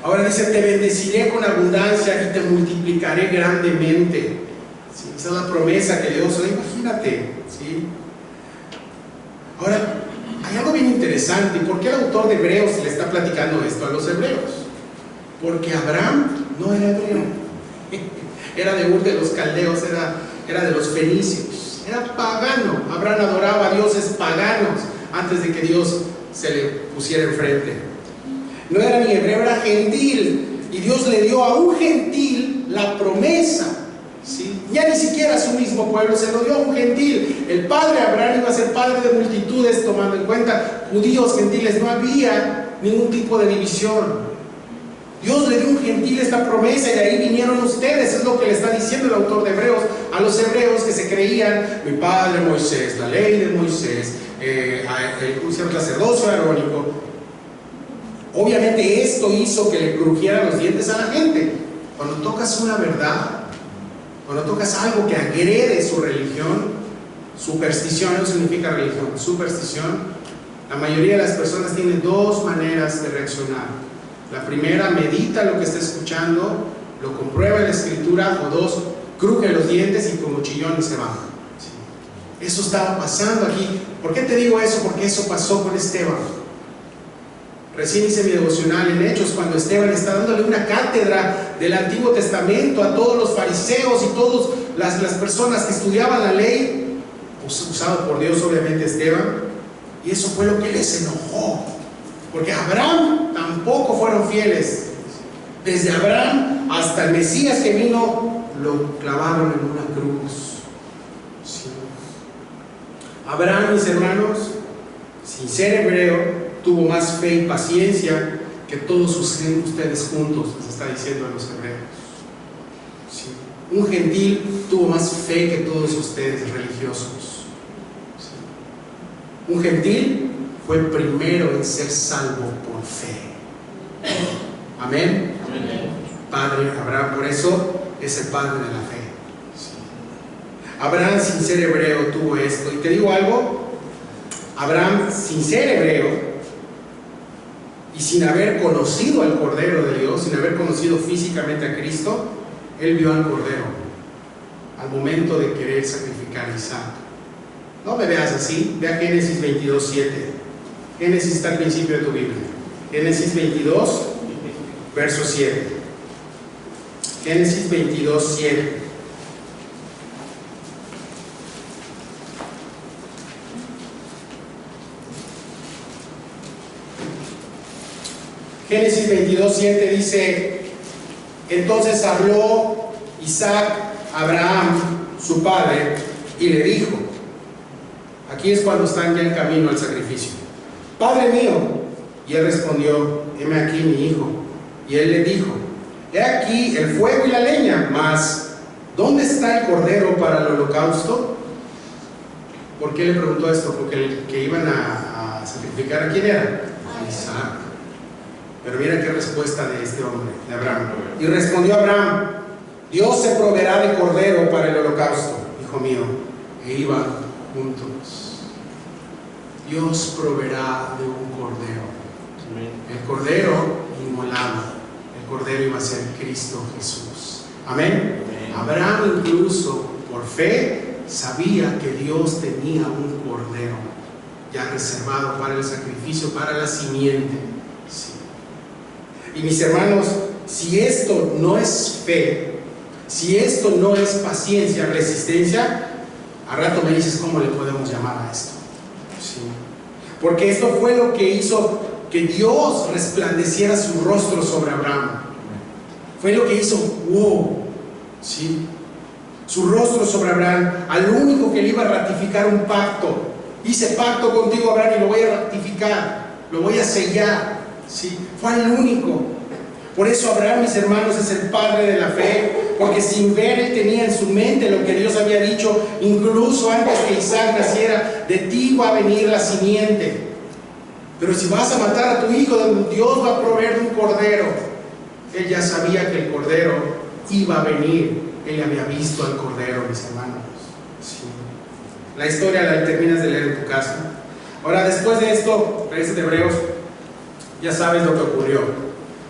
Ahora dice: te bendeciré con abundancia y te multiplicaré grandemente. ¿Sí? Esa es la promesa que Dios da. Imagínate, ¿sí? Ahora, hay algo bien interesante. ¿Por qué el autor de Hebreos le está platicando esto a los hebreos? Porque Abraham no era hebreo. Era de Ur de los caldeos, era de los fenicios, era pagano. Abraham adoraba a dioses paganos antes de que Dios se le pusiera enfrente. No era ni hebreo, era gentil, y Dios le dio a un gentil la promesa. ¿Sí? Ya ni siquiera a su mismo pueblo, se lo dio a un gentil. El padre Abraham iba a ser padre de multitudes, tomando en cuenta judíos, gentiles, no había ningún tipo de división. Dios le dio a un gentil esta promesa, y de ahí vinieron ustedes. Es lo que le está diciendo el autor de Hebreos a los hebreos que se creían: mi padre Moisés, la ley de Moisés, el sacerdocio arónico. Obviamente esto hizo que le crujieran los dientes a la gente. Cuando tocas una verdad, cuando tocas algo que agrede su religión, superstición no significa religión, superstición, la mayoría de las personas tienen dos maneras de reaccionar. La primera, medita lo que está escuchando, lo comprueba en la escritura, o dos, cruje los dientes y como chillón se baja. ¿Sí? Eso estaba pasando aquí. ¿Por qué te digo eso? Porque eso pasó con Esteban. Recién hice mi devocional en Hechos, cuando Esteban está dándole una cátedra del Antiguo Testamento a todos los fariseos y todas las personas que estudiaban la ley, usado por Dios obviamente Esteban, y eso fue lo que les enojó. Porque a Abraham tampoco fueron fieles. Desde Abraham hasta el Mesías que vino, lo clavaron en una cruz. Sí. Abraham, mis hermanos, sin ser hebreo, tuvo más fe y paciencia que todos ustedes juntos, les está diciendo a los hebreos. Sí. Un gentil tuvo más fe que todos ustedes religiosos. Sí. Un gentil fue el primero en ser salvo por fe. Amén. Padre Abraham, por eso es el padre de la fe. Abraham, sin ser hebreo, tuvo esto. Y te digo algo, Abraham, sin ser hebreo y sin haber conocido al Cordero de Dios, sin haber conocido físicamente a Cristo, él vio al Cordero al momento de querer sacrificar a Isaac. No me veas así, ve a Génesis 22:7. Génesis está al principio de tu Biblia. Génesis 22, verso 7. Génesis 22:7. Génesis 22:7 dice: entonces habló Isaac a Abraham, su padre, y le dijo, aquí es cuando están ya en camino al sacrificio: Padre mío. Y él respondió: heme aquí mi hijo. Y él le dijo: he aquí el fuego y la leña, mas ¿dónde está el cordero para el holocausto? ¿Por qué le preguntó esto? Porque el que iban a sacrificar, ¿a quién era? A Isaac. Pero mira qué respuesta de este hombre, de Abraham. Y respondió Abraham: Dios se proveerá de cordero para el holocausto, hijo mío. E iban juntos. Dios proveerá de un cordero. El cordero inmolado. El cordero iba a ser Cristo Jesús. Amén. Abraham, incluso por fe, sabía que Dios tenía un cordero ya reservado para el sacrificio, para la simiente. Sí. Y mis hermanos, si esto no es fe, si esto no es paciencia, resistencia, a rato me dices cómo le podemos llamar a esto. Sí. Porque esto fue lo que hizo que Dios resplandeciera su rostro sobre Abraham. Fue lo que hizo, wow, ¿sí? Su rostro sobre Abraham, al único que le iba a ratificar un pacto. Hice pacto contigo, Abraham, y lo voy a ratificar, lo voy a sellar. ¿Sí? Fue el único. Por eso Abraham, mis hermanos, es el padre de la fe, porque sin ver él tenía en su mente lo que Dios había dicho, incluso antes que Isaac naciera: de ti va a venir la simiente. Pero si vas a matar a tu hijo, Dios va a proveer un cordero. Él ya sabía que el cordero iba a venir. Él había visto al cordero, mis hermanos. Sí. La historia la terminas de leer en tu casa. Ahora, después de esto, regresa de Hebreos, ya sabes lo que ocurrió.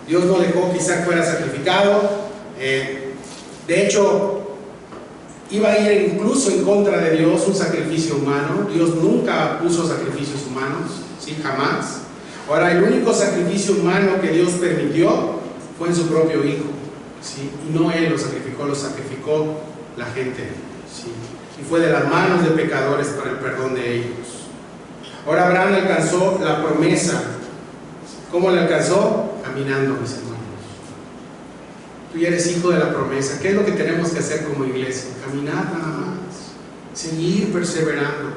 Dios no dejó que Isaac fuera sacrificado. De hecho, iba a ir incluso en contra de Dios, un sacrificio humano. Dios nunca puso sacrificios humanos, ¿sí? Jamás. Ahora, el único sacrificio humano que Dios permitió fue en su propio hijo, ¿sí? Y no él lo sacrificó la gente, ¿sí? Y fue de las manos de pecadores para el perdón de ellos. Ahora Abraham alcanzó la promesa. ¿Cómo la alcanzó? Caminando, mis hermanos. Tú ya eres hijo de la promesa. ¿Qué es lo que tenemos que hacer como iglesia? Caminar nada más. Seguir perseverando,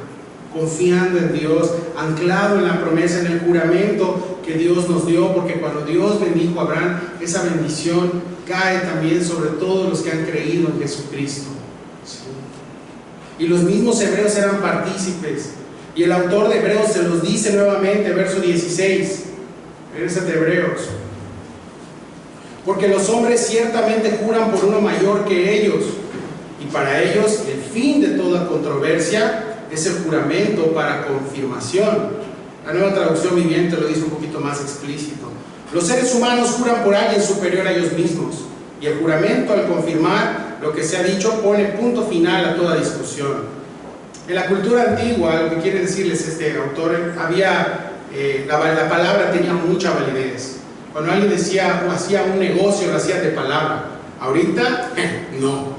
confiando en Dios, anclado en la promesa, en el juramento que Dios nos dio, porque cuando Dios bendijo a Abraham, esa bendición cae también sobre todos los que han creído en Jesucristo. ¿Sí? Y los mismos hebreos eran partícipes. Y el autor de Hebreos se los dice nuevamente, verso 16. Regresa de Hebreos. Porque los hombres ciertamente juran por uno mayor que ellos, y para ellos el fin de toda controversia es el juramento para confirmación. La Nueva Traducción Viviente lo dice un poquito más explícito. Los seres humanos juran por alguien superior a ellos mismos, y el juramento, al confirmar lo que se ha dicho, pone punto final a toda discusión. En la cultura antigua, lo que quiere decirles este autor, había la palabra tenía mucha validez. Cuando alguien decía o hacía un negocio, lo hacía de palabra. Ahorita, no,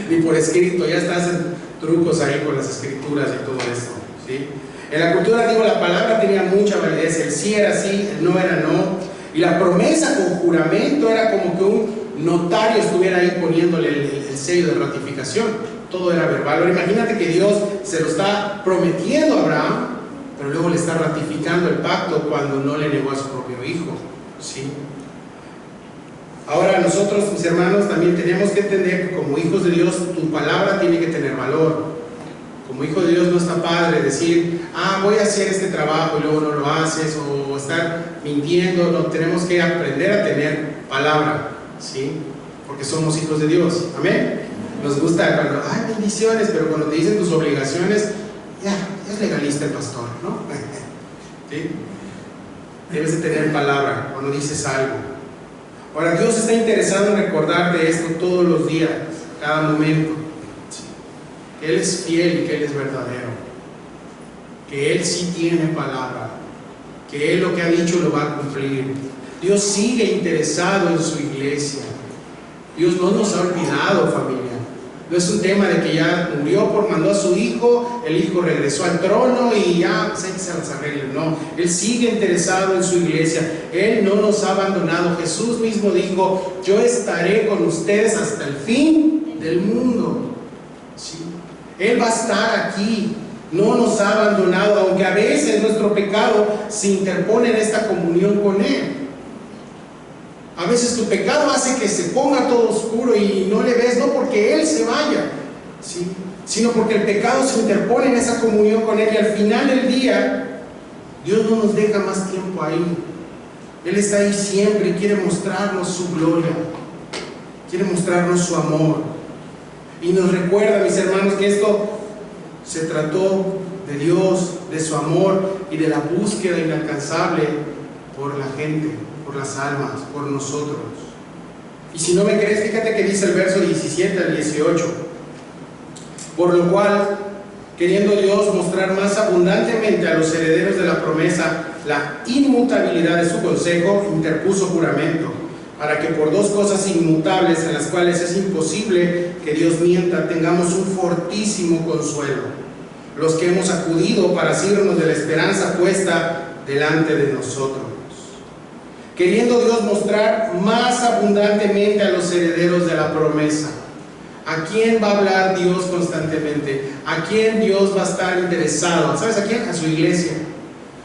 ni por escrito, ya estás en trucos ahí con las escrituras y todo esto, ¿sí? En la cultura antigua la palabra tenía mucha validez. El sí era sí, el no era no. Y la promesa con juramento era como que un notario estuviera ahí poniéndole el sello de ratificación. Todo era verbal. Ahora imagínate que Dios se lo está prometiendo a Abraham, pero luego le está ratificando el pacto cuando no le negó a su propio hijo, ¿sí? Ahora nosotros, mis hermanos, también tenemos que entender que como hijos de Dios, tu palabra tiene que tener valor. Como hijo de Dios no está padre decir, voy a hacer este trabajo y luego no lo haces, o estar mintiendo. No, tenemos que aprender a tener palabra, ¿sí? Porque somos hijos de Dios, amén. Nos gusta cuando, bendiciones, pero cuando te dicen tus obligaciones, ya, es legalista el pastor, ¿no? ¿Sí? Debes de tener palabra cuando dices algo. Ahora, Dios está interesado en recordarte esto todos los días, cada momento. Que Él es fiel y que Él es verdadero. Que Él sí tiene palabra. Que Él lo que ha dicho lo va a cumplir. Dios sigue interesado en su iglesia. Dios no nos ha olvidado, familia. No es un tema de que ya murió, mandó a su hijo, el hijo regresó al trono y ya, pues hay que se las arreglen. No, Él sigue interesado en su iglesia. Él no nos ha abandonado. Jesús mismo dijo, yo estaré con ustedes hasta el fin del mundo. ¿Sí? Él va a estar aquí. No nos ha abandonado, aunque a veces nuestro pecado se interpone en esta comunión con Él. A veces tu pecado hace que se ponga todo oscuro y no le ves, no porque Él se vaya, ¿sí?, sino porque el pecado se interpone en esa comunión con Él, y al final del día Dios no nos deja más tiempo ahí. Él está ahí siempre y quiere mostrarnos su gloria, quiere mostrarnos su amor, y nos recuerda, mis hermanos, que esto se trató de Dios, de su amor y de la búsqueda inalcanzable por la gente, por las almas, por nosotros. Y si no me crees, fíjate que dice el verso 17 al 18: por lo cual, queriendo Dios mostrar más abundantemente a los herederos de la promesa la inmutabilidad de su consejo, interpuso juramento, para que por dos cosas inmutables, en las cuales es imposible que Dios mienta, tengamos un fortísimo consuelo, los que hemos acudido para asirnos de la esperanza puesta delante de nosotros. Queriendo Dios mostrar más abundantemente a los herederos de la promesa. ¿A quién va a hablar Dios constantemente? ¿A quién Dios va a estar interesado? ¿Sabes a quién? A su iglesia,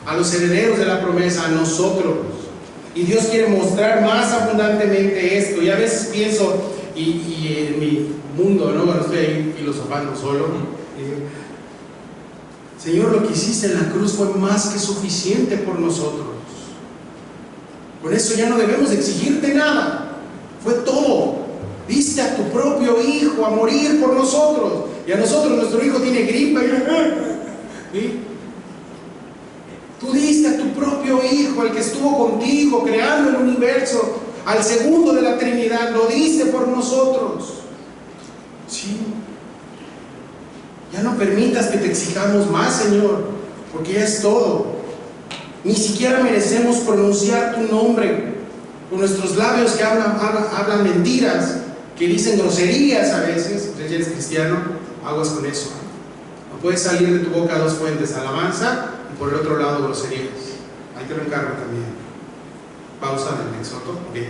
a los herederos de la promesa, a nosotros. Y Dios quiere mostrar más abundantemente esto. Y a veces pienso, y en mi mundo, ¿no?, cuando estoy ahí filosofando solo, Señor, lo que hiciste en la cruz fue más que suficiente por nosotros. Por eso ya no debemos exigirte nada. Fue todo. Diste a tu propio hijo a morir por nosotros. Y a nosotros, nuestro hijo tiene gripa. ¿Sí? Tú diste a tu propio hijo, el que estuvo contigo creando el universo, al segundo de la Trinidad, lo diste por nosotros. Sí. Ya no permitas que te exijamos más, Señor, porque ya es todo. Ni siquiera merecemos pronunciar tu nombre con nuestros labios que hablan mentiras, que dicen groserías a veces. Si eres cristiano, aguas con eso. No puedes salir de tu boca dos fuentes: alabanza y por el otro lado groserías. Ahí te lo encargo también. Pausa del exhorto. Okay.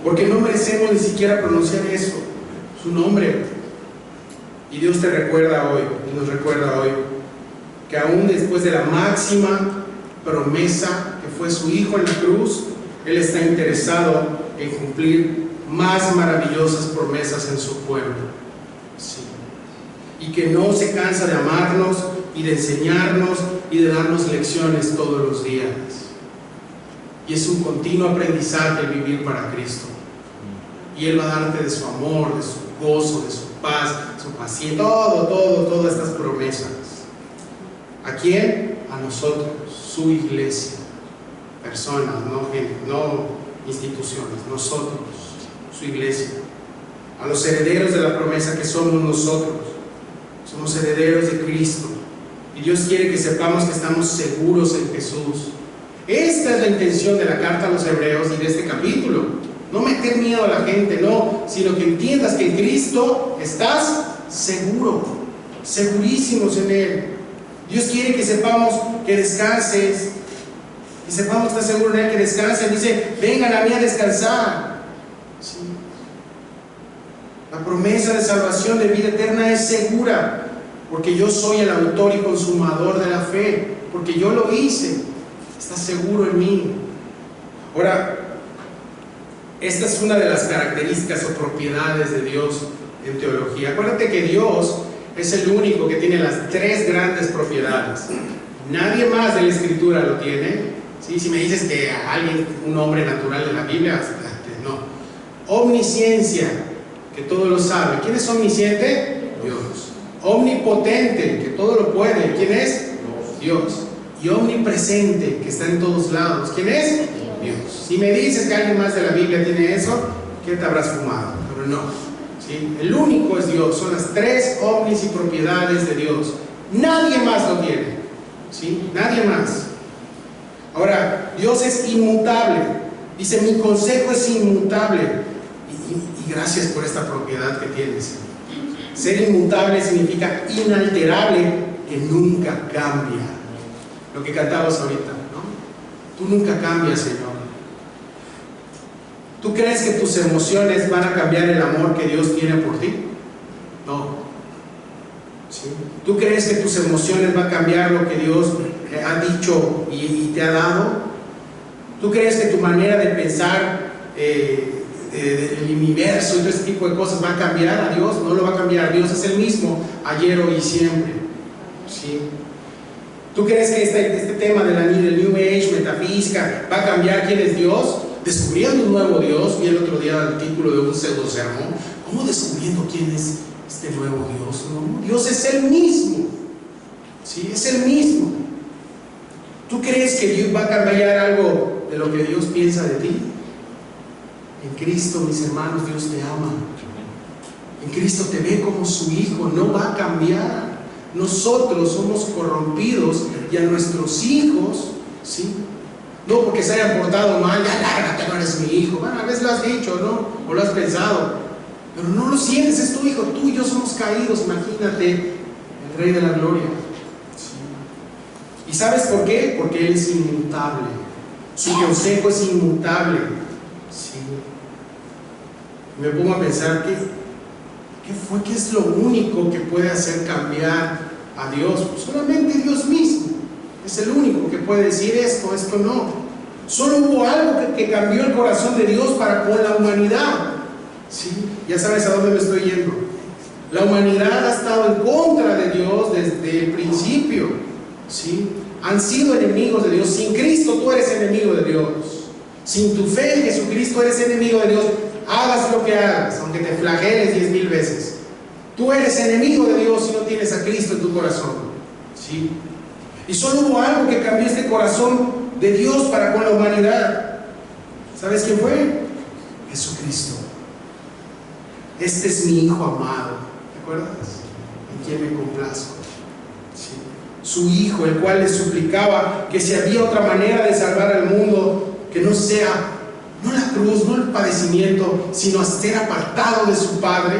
Porque no merecemos ni siquiera pronunciar eso, su nombre. Y Dios te recuerda hoy, y nos recuerda hoy, que aún después de la máxima promesa que fue su Hijo en la cruz, Él está interesado en cumplir más maravillosas promesas en su pueblo. Sí. Y que no se cansa de amarnos y de enseñarnos y de darnos lecciones todos los días. Y es un continuo aprendizaje el vivir para Cristo. Y Él va a darte de su amor, de su gozo, de su paz, su paciencia, todas estas promesas. ¿A quién? A nosotros, su iglesia. Personas, no gente, no instituciones, nosotros, su iglesia. A los herederos de la promesa que somos nosotros. Somos herederos de Cristo. Y Dios quiere que sepamos que estamos seguros en Jesús. Esta es la intención de la carta a los Hebreos y de este capítulo. No meter miedo a la gente, no, sino que entiendas que en Cristo estás seguro, segurísimos en Él. Dios quiere que sepamos que descanses, que sepamos que estás seguro en Él, que descanses. Dice, vengan a mí a descansar. ¿Sí? La promesa de salvación, de vida eterna es segura, porque yo soy el autor y consumador de la fe, porque yo lo hice. Estás seguro en mí. Ahora, esta es una de las características o propiedades de Dios en teología. Acuérdate que Dios es el único que tiene las 3 grandes propiedades. Nadie más de la Escritura lo tiene. ¿Sí? Si me dices que alguien, un hombre natural de la Biblia, no. Omnisciencia, que todo lo sabe. ¿Quién es omnisciente? Dios. Omnipotente, que todo lo puede. ¿Quién es? Dios. Y omnipresente, que está en todos lados. ¿Quién es? Dios. Si me dices que alguien más de la Biblia tiene eso, ¿qué te habrás fumado? Pero no. ¿Sí? El único es Dios. Son las 3 omnis y propiedades de Dios. Nadie más lo tiene. ¿Sí? Nadie más. Ahora, Dios es inmutable. Dice, mi consejo es inmutable. Y gracias por esta propiedad que tienes. Ser inmutable significa inalterable, que nunca cambia. Lo que cantabas ahorita, ¿no? Tú nunca cambias, Señor. ¿Tú crees que tus emociones van a cambiar el amor que Dios tiene por ti? No. ¿Sí? ¿Tú crees que tus emociones van a cambiar lo que Dios ha dicho y te ha dado? ¿Tú crees que tu manera de pensar del universo y todo ese tipo de cosas va a cambiar a Dios? No lo va a cambiar. Dios es el mismo ayer, hoy y siempre. ¿Sí? ¿Tú crees que este tema del New Age, metafísica, va a cambiar quién es Dios? Descubriendo un nuevo Dios. Vi el otro día el título de un pseudo sermón. ¿Cómo descubriendo quién es este nuevo Dios? No, Dios es el mismo. ¿Sí? Es el mismo. ¿Tú crees que Dios va a cambiar algo de lo que Dios piensa de ti? En Cristo, mis hermanos, Dios te ama. En Cristo te ve como su hijo. No va a cambiar. Nosotros somos corrompidos y a nuestros hijos, ¿sí? No porque se hayan portado mal, ya lárgate, no eres mi hijo. Bueno, a veces lo has dicho, ¿no? O lo has pensado, pero no lo sientes, es tu hijo. Tú y yo somos caídos, imagínate, el Rey de la Gloria. ¿Sí? ¿Y sabes por qué? Porque Él es inmutable. Su consejo es inmutable. ¿Sí? Me pongo a pensar que ¿qué es lo único que puede hacer cambiar a Dios? Pues solamente Dios mismo. Es el único que puede decir esto no. Solo hubo algo que cambió el corazón de Dios para con la humanidad. ¿Sí? Ya sabes a dónde me estoy yendo. La humanidad ha estado en contra de Dios desde el principio. ¿Sí? Han sido enemigos de Dios. Sin Cristo tú eres enemigo de Dios. Sin tu fe en Jesucristo eres enemigo de Dios. Hagas lo que hagas, aunque te flageles 10,000 veces. Tú eres enemigo de Dios si no tienes a Cristo en tu corazón. ¿Sí? Y solo hubo algo que cambió este corazón de Dios para con la humanidad. ¿Sabes quién fue? Jesucristo. Este es mi Hijo amado. ¿Te acuerdas? En quien me complazco. ¿Sí? Su Hijo, el cual le suplicaba que si había otra manera de salvar al mundo, que no sea no la cruz, no el padecimiento, sino ser apartado de su Padre.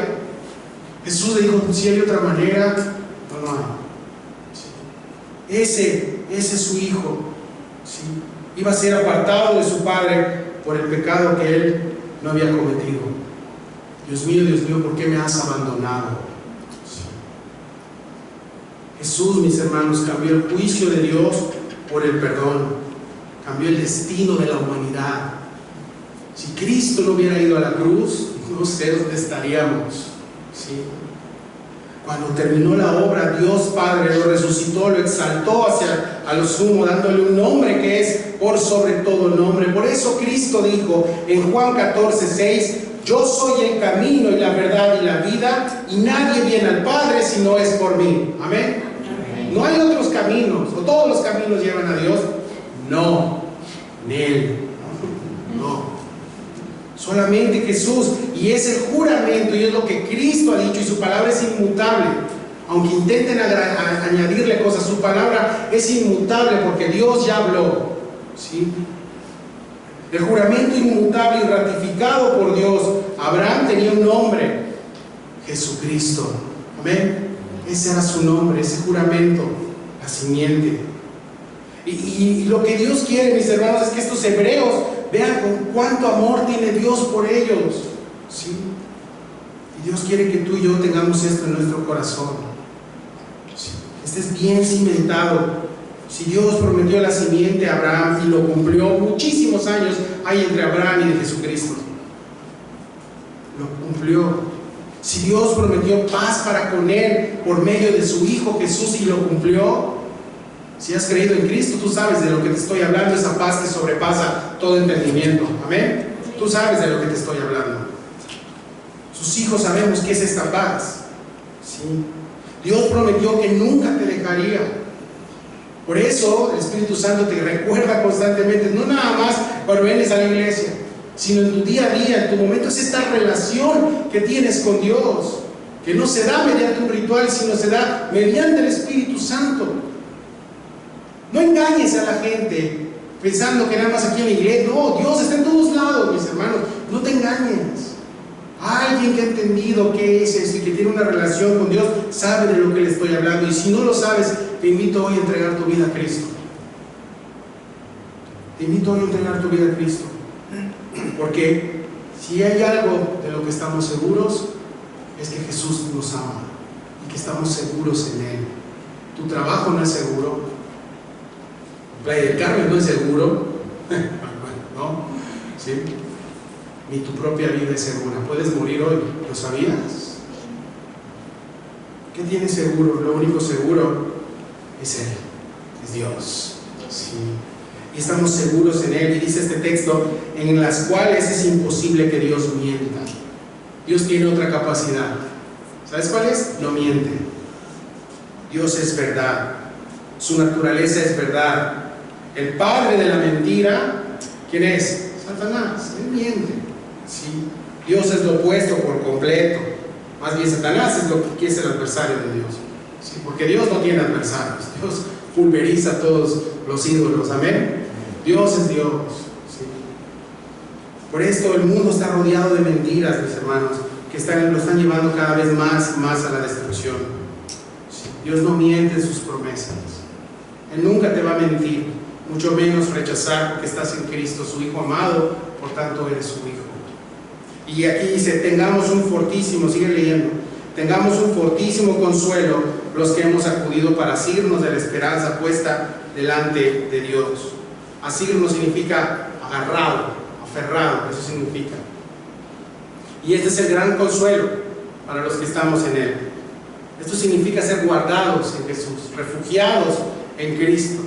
Jesús le dijo, si hay otra manera, no hay. ¿Sí? Ese es su Hijo. ¿Sí? Iba a ser apartado de su Padre por el pecado que Él no había cometido. Dios mío, ¿por qué me has abandonado? ¿Sí? Jesús, mis hermanos, cambió el juicio de Dios por el perdón. Cambió el destino de la humanidad. Si Cristo no hubiera ido a la cruz, no sé dónde estaríamos. ¿Sí? Cuando terminó la obra, Dios Padre lo resucitó, lo exaltó a lo sumo, dándole un nombre que es por sobre todo nombre. Por eso Cristo dijo en Juan 14:6, yo soy el camino y la verdad y la vida, y nadie viene al Padre si no es por mí. Amén. Amén. No hay otros caminos, o todos los caminos llevan a Dios. No, en Él. No. Solamente Jesús, y es el juramento, y es lo que Cristo ha dicho, y su palabra es inmutable. Aunque intenten añadirle cosas, su palabra es inmutable porque Dios ya habló. ¿Sí? El juramento inmutable y ratificado por Dios. Abraham tenía un nombre, Jesucristo. Amén. Ese era su nombre, ese juramento, la simiente. Y lo que Dios quiere, mis hermanos, es que estos hebreos vean con cuánto amor tiene Dios por ellos. ¿Sí? Y Dios quiere que tú y yo tengamos esto en nuestro corazón. ¿Sí? Estés bien cimentado. Si Dios prometió la simiente a Abraham y lo cumplió, muchísimos años hay entre Abraham y de Jesucristo. Lo cumplió. Si Dios prometió paz para con él por medio de su Hijo Jesús y lo cumplió, si has creído en Cristo, tú sabes de lo que te estoy hablando, esa paz que sobrepasa todo entendimiento. Amén. Tú sabes de lo que te estoy hablando. Sus hijos sabemos qué es esta paz. ¿Sí? Dios prometió que nunca te dejaría. Por eso el Espíritu Santo te recuerda constantemente, no nada más cuando vienes a la iglesia, sino en tu día a día, en tu momento, es esta relación que tienes con Dios, que no se da mediante un ritual, sino se da mediante el Espíritu Santo. No engañes a la gente pensando que nada más aquí en la iglesia. No, Dios está en todos lados, mis hermanos. No te engañes. Alguien que ha entendido qué es eso y que tiene una relación con Dios sabe de lo que le estoy hablando. Y si no lo sabes, te invito hoy a entregar tu vida a Cristo. Te invito hoy a entregar tu vida a Cristo. Porque si hay algo de lo que estamos seguros, es que Jesús nos ama y que estamos seguros en Él. Tu trabajo no es seguro. Playa del Carmen no es seguro. ¿No? ¿Sí? Ni tu propia vida es segura. Puedes morir hoy. ¿Lo sabías? ¿Qué tienes seguro? Lo único seguro es Él, es Dios. ¿Sí? Y estamos seguros en Él. Y dice este texto, en las cuales es imposible que Dios mienta. Dios tiene otra capacidad. ¿Sabes cuál es? No miente. Dios es verdad. Su naturaleza es verdad. El padre de la mentira, ¿quién es? Satanás. Él miente. ¿Sí? Dios es lo opuesto por completo. Más bien Satanás es lo que es el adversario de Dios. ¿Sí? Porque Dios no tiene adversarios. Dios pulveriza a todos los ídolos. Amén. Dios es Dios. ¿Sí? Por esto el mundo está rodeado de mentiras, mis hermanos, que lo están llevando cada vez más y más a la destrucción. ¿Sí? Dios no miente en sus promesas. Él nunca te va a mentir, mucho menos rechazar, porque estás en Cristo, su Hijo amado, por tanto eres su Hijo. Y aquí dice, tengamos un fortísimo, sigue leyendo, tengamos un fortísimo consuelo los que hemos acudido para asirnos de la esperanza puesta delante de Dios. Asirnos significa agarrado, aferrado, eso significa. Y este es el gran consuelo para los que estamos en Él. Esto significa ser guardados en Jesús, refugiados en Cristo.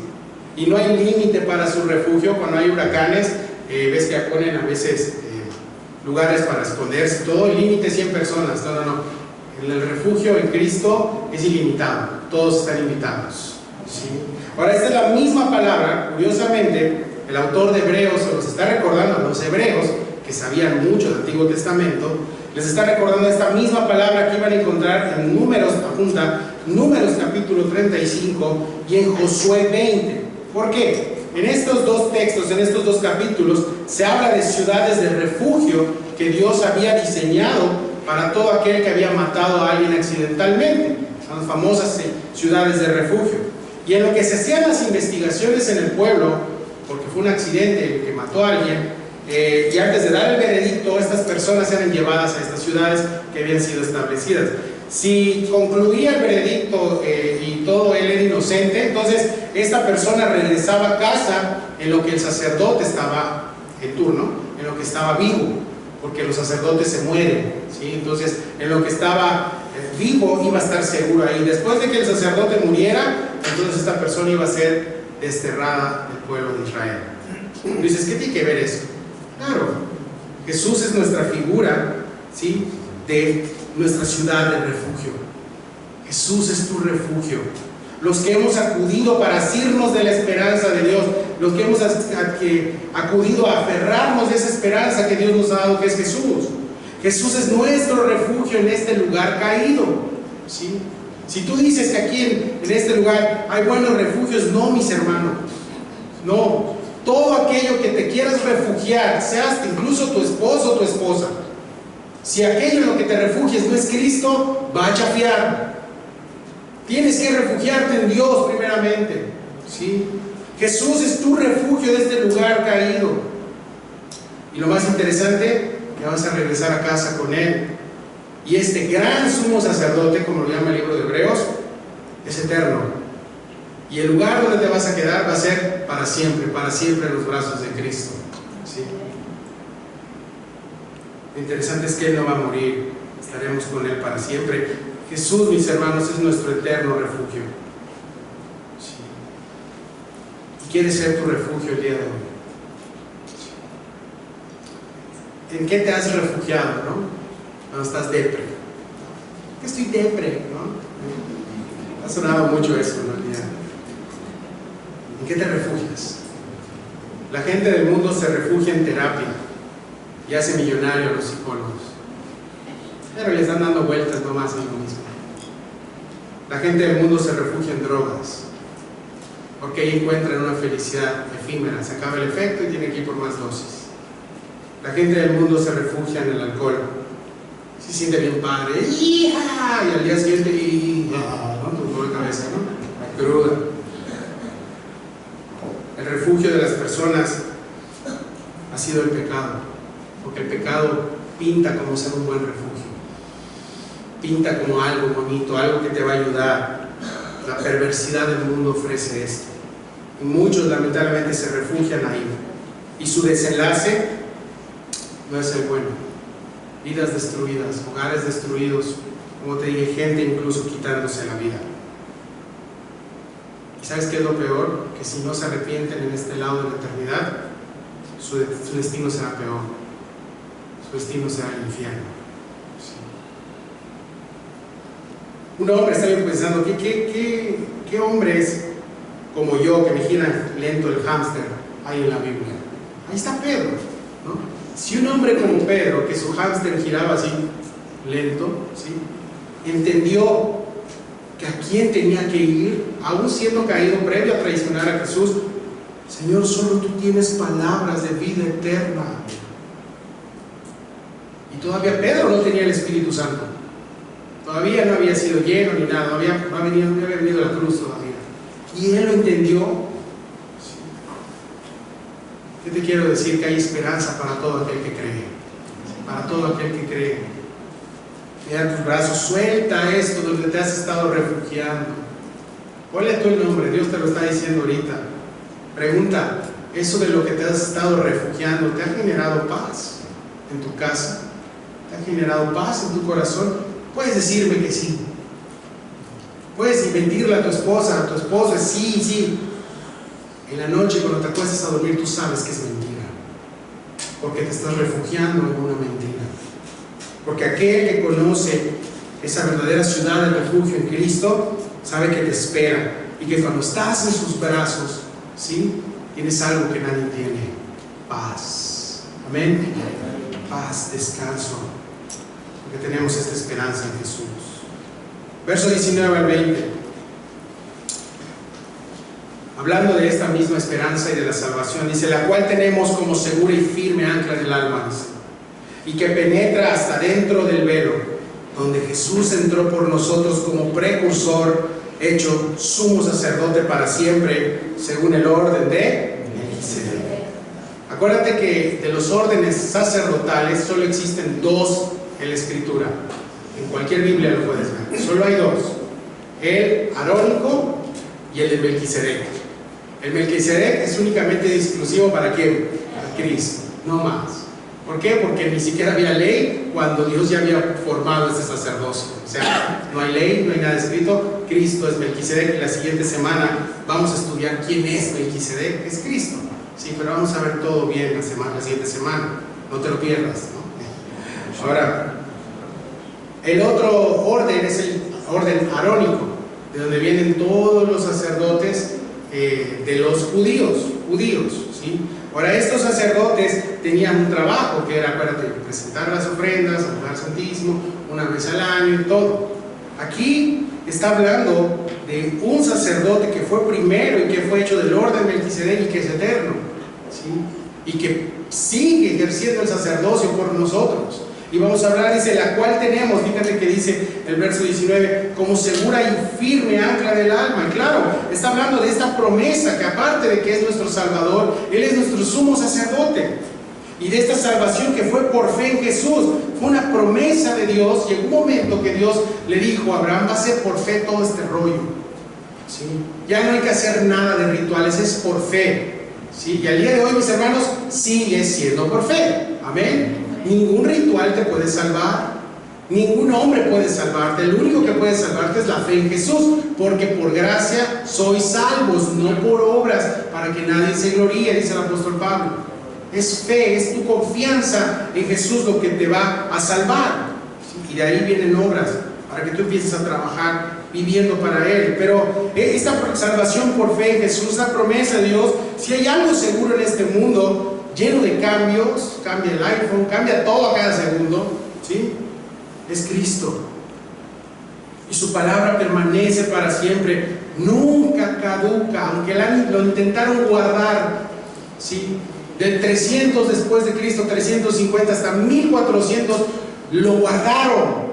Y no hay límite para su refugio. Cuando hay huracanes, ves que ponen a veces lugares para esconderse, todo el límite 100 personas. No. En el refugio en Cristo es ilimitado, todos están invitados. ¿Sí? Ahora, esta es la misma palabra, curiosamente, el autor de Hebreos los está recordando a los hebreos, que sabían mucho del Antiguo Testamento, les está recordando esta misma palabra que iban a encontrar en Números, apunta, Números capítulo 35 y en Josué 20. ¿Por qué? En estos dos textos, en estos dos capítulos, se habla de ciudades de refugio que Dios había diseñado para todo aquel que había matado a alguien accidentalmente. Son las famosas ciudades de refugio. Y en lo que se hacían las investigaciones en el pueblo, porque fue un accidente que mató a alguien, y antes de dar el veredicto, estas personas eran llevadas a estas ciudades que habían sido establecidas. Si concluía el veredicto y todo él era inocente, entonces esta persona regresaba a casa en lo que el sacerdote estaba en turno, en lo que estaba vivo, porque los sacerdotes se mueren, ¿sí? Entonces en lo que estaba vivo iba a estar seguro ahí. Después de que el sacerdote muriera, entonces esta persona iba a ser desterrada del pueblo de Israel. Dices, ¿qué tiene que ver eso? Claro, Jesús es nuestra figura, ¿sí?, de nuestra ciudad de refugio. Jesús es tu refugio. Los que hemos acudido para asirnos de la esperanza de Dios, los que hemos acudido a aferrarnos de esa esperanza que Dios nos ha dado, que es Jesús. Jesús es nuestro refugio en este lugar caído, ¿sí? Si tú dices que aquí en este lugar hay buenos refugios, no, mis hermanos, no. Todo aquello que te quieras refugiar, seas incluso tu esposo o tu esposa, si aquello en lo que te refugies no es Cristo, va a chafiar. Tienes que refugiarte en Dios primeramente, ¿sí? Jesús es tu refugio de este lugar caído. Y lo más interesante, que vas a regresar a casa con Él. Y este gran sumo sacerdote, como lo llama el libro de Hebreos, es eterno. Y el lugar donde te vas a quedar va a ser para siempre en los brazos de Cristo, ¿sí? Lo interesante es que Él no va a morir. estaremos con Él para siempre. Jesús, mis hermanos, es nuestro eterno refugio. Sí. Y quiere ser tu refugio el día de hoy. Sí. ¿En qué te has refugiado, no? Cuando estás depre. ¿Por qué estoy depre, no? Ha sonado mucho eso, ¿no? El día. ¿En qué te refugias? La gente del mundo se refugia en terapia y hace millonario a los psicólogos, pero les están dando vueltas nomás en lo mismo. La gente del mundo se refugia en drogas porque ahí encuentran una felicidad efímera, se acaba el efecto y tiene que ir por más dosis. La gente del mundo se refugia en el alcohol, se siente bien padre, y al día siguiente ¿no? Tu dolor de cabeza, ¿no? Cruda. El refugio de las personas ha sido el pecado, porque el pecado pinta como ser un buen refugio, pinta como algo bonito, algo que te va a ayudar. La perversidad del mundo ofrece esto, y muchos lamentablemente se refugian ahí, y su desenlace no es el bueno. Vidas destruidas, hogares destruidos, como te dije, gente incluso quitándose la vida. ¿Y sabes qué es lo peor? Que si no se arrepienten en este lado de la eternidad, su destino será peor. Su destino será el infierno. Sí. Un hombre, estaba pensando, ¿qué hombres como yo, que me gira lento el hámster, hay en la Biblia? Ahí está Pedro, ¿no? Si un hombre como Pedro, que su hámster giraba así, lento, ¿sí?, entendió que a quién tenía que ir, aún siendo caído previo a traicionar a Jesús, Señor, solo tú tienes palabras de vida eterna. Y todavía Pedro no tenía el Espíritu Santo, todavía no había sido lleno ni nada, no había venido a la cruz todavía, y él lo entendió. ¿Qué te quiero decir? Que hay esperanza para todo aquel que cree, para todo aquel que cree. Mira tus brazos, suelta esto donde te has estado refugiando. ¿Cuál es tu nombre? Dios te lo está diciendo ahorita. Pregunta, ¿eso de lo que te has estado refugiando te ha generado paz en tu casa? ¿Te ha generado paz en tu corazón? Puedes decirme que sí. Puedes mentirle a tu esposa, a tu esposo, sí, sí. En la noche cuando te acuestas a dormir tú sabes que es mentira, porque te estás refugiando en una mentira. Porque aquel que conoce esa verdadera ciudad de refugio en Cristo sabe que te espera y que cuando estás en sus brazos, ¿sí?, tienes algo que nadie tiene: paz. Amén. Paz, descanso, porque tenemos esta esperanza en Jesús. Verso 19 al 20. Hablando de esta misma esperanza y de la salvación, dice: la cual tenemos como segura y firme ancla del alma, dice, y que penetra hasta dentro del velo, donde Jesús entró por nosotros como precursor, hecho sumo sacerdote para siempre, según el orden de Melquisedec. Acuérdate que de los órdenes sacerdotales solo existen dos en la Escritura. En cualquier Biblia lo puedes ver. Solo hay dos: el arónico y el de Melquisedec. El Melquisedec es únicamente exclusivo ¿para quién? Para Cristo, no más. ¿Por qué? Porque ni siquiera había ley cuando Dios ya había formado este sacerdocio. O sea, no hay ley, no hay nada escrito. Cristo es Melquisedec, y la siguiente semana vamos a estudiar quién es Melquisedec. Es Cristo. Sí, pero vamos a ver todo bien la siguiente semana. No te lo pierdas, ¿no? Ahora, el otro orden es el orden arónico, de donde vienen todos los sacerdotes de los judíos, ¿sí? Ahora, estos sacerdotes tenían un trabajo que era, acuérdate, presentar las ofrendas al lugar santísimo una vez al año y todo. Aquí está hablando de un sacerdote que fue primero y que fue hecho del orden de Melquisedec y que es eterno, ¿sí?, y que sigue ejerciendo el sacerdocio por nosotros. Y vamos a hablar, dice, la cual tenemos, fíjate que dice el verso 19, como segura y firme ancla del alma. Y claro, está hablando de esta promesa, que aparte de que es nuestro Salvador, Él es nuestro sumo sacerdote. Y de esta salvación que fue por fe en Jesús, fue una promesa de Dios. Llegó un momento que Dios le dijo a Abraham: va a ser por fe todo este rollo, ¿sí? Ya no hay que hacer nada de rituales, es por fe, ¿sí? Y al día de hoy, mis hermanos, sigue siendo por fe. Amén. Ningún ritual te puede salvar. Ningún hombre puede salvarte. El único que puede salvarte es la fe en Jesús, porque por gracia sois salvos, no por obras, para que nadie se gloríe, dice el apóstol Pablo. Es fe, es tu confianza en Jesús lo que te va a salvar. Y de ahí vienen obras, para que tú empieces a trabajar viviendo para Él. Pero esta salvación por fe en Jesús, la promesa de Dios, si hay algo seguro en este mundo, lleno de cambios, cambia el iPhone, cambia todo a cada segundo, ¿sí? Es Cristo. Y su palabra permanece para siempre, nunca caduca, aunque lo intentaron guardar, ¿sí? Del 300 después de Cristo, 350 hasta 1400, lo guardaron,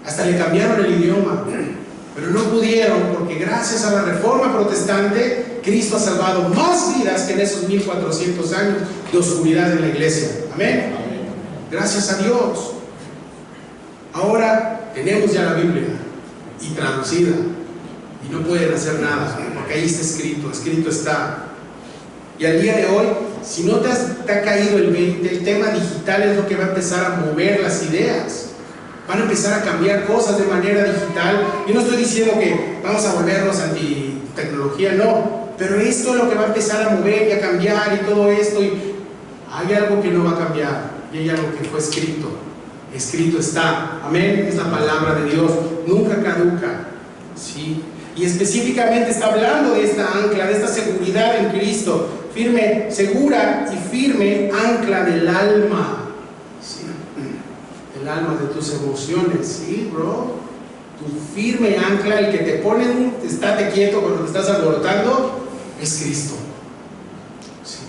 hasta le cambiaron el idioma, pero no pudieron, porque gracias a la Reforma Protestante, Cristo ha salvado más vidas que en esos 1400 años de oscuridad en la iglesia. Amén. Gracias a Dios. Ahora tenemos ya la Biblia y traducida, y no pueden hacer nada, porque ahí está escrito, escrito está. Y al día de hoy, si no te ha caído el 20, el tema digital es lo que va a empezar a mover las ideas. Van a empezar a cambiar cosas de manera digital. Yo no estoy diciendo que vamos a volvernos anti-tecnología, no, pero esto es lo que va a empezar a mover y a cambiar y todo esto. Y hay algo que no va a cambiar, y hay algo que fue escrito. Escrito está, amén, es la palabra de Dios, nunca caduca, ¿sí? Y específicamente está hablando de esta ancla, de esta seguridad en Cristo, firme, segura y firme ancla del alma, ¿sí? El alma de tus emociones, ¿sí, bro? Tu firme ancla, el que te pone estate quieto cuando te estás alborotando, es Cristo, ¿sí?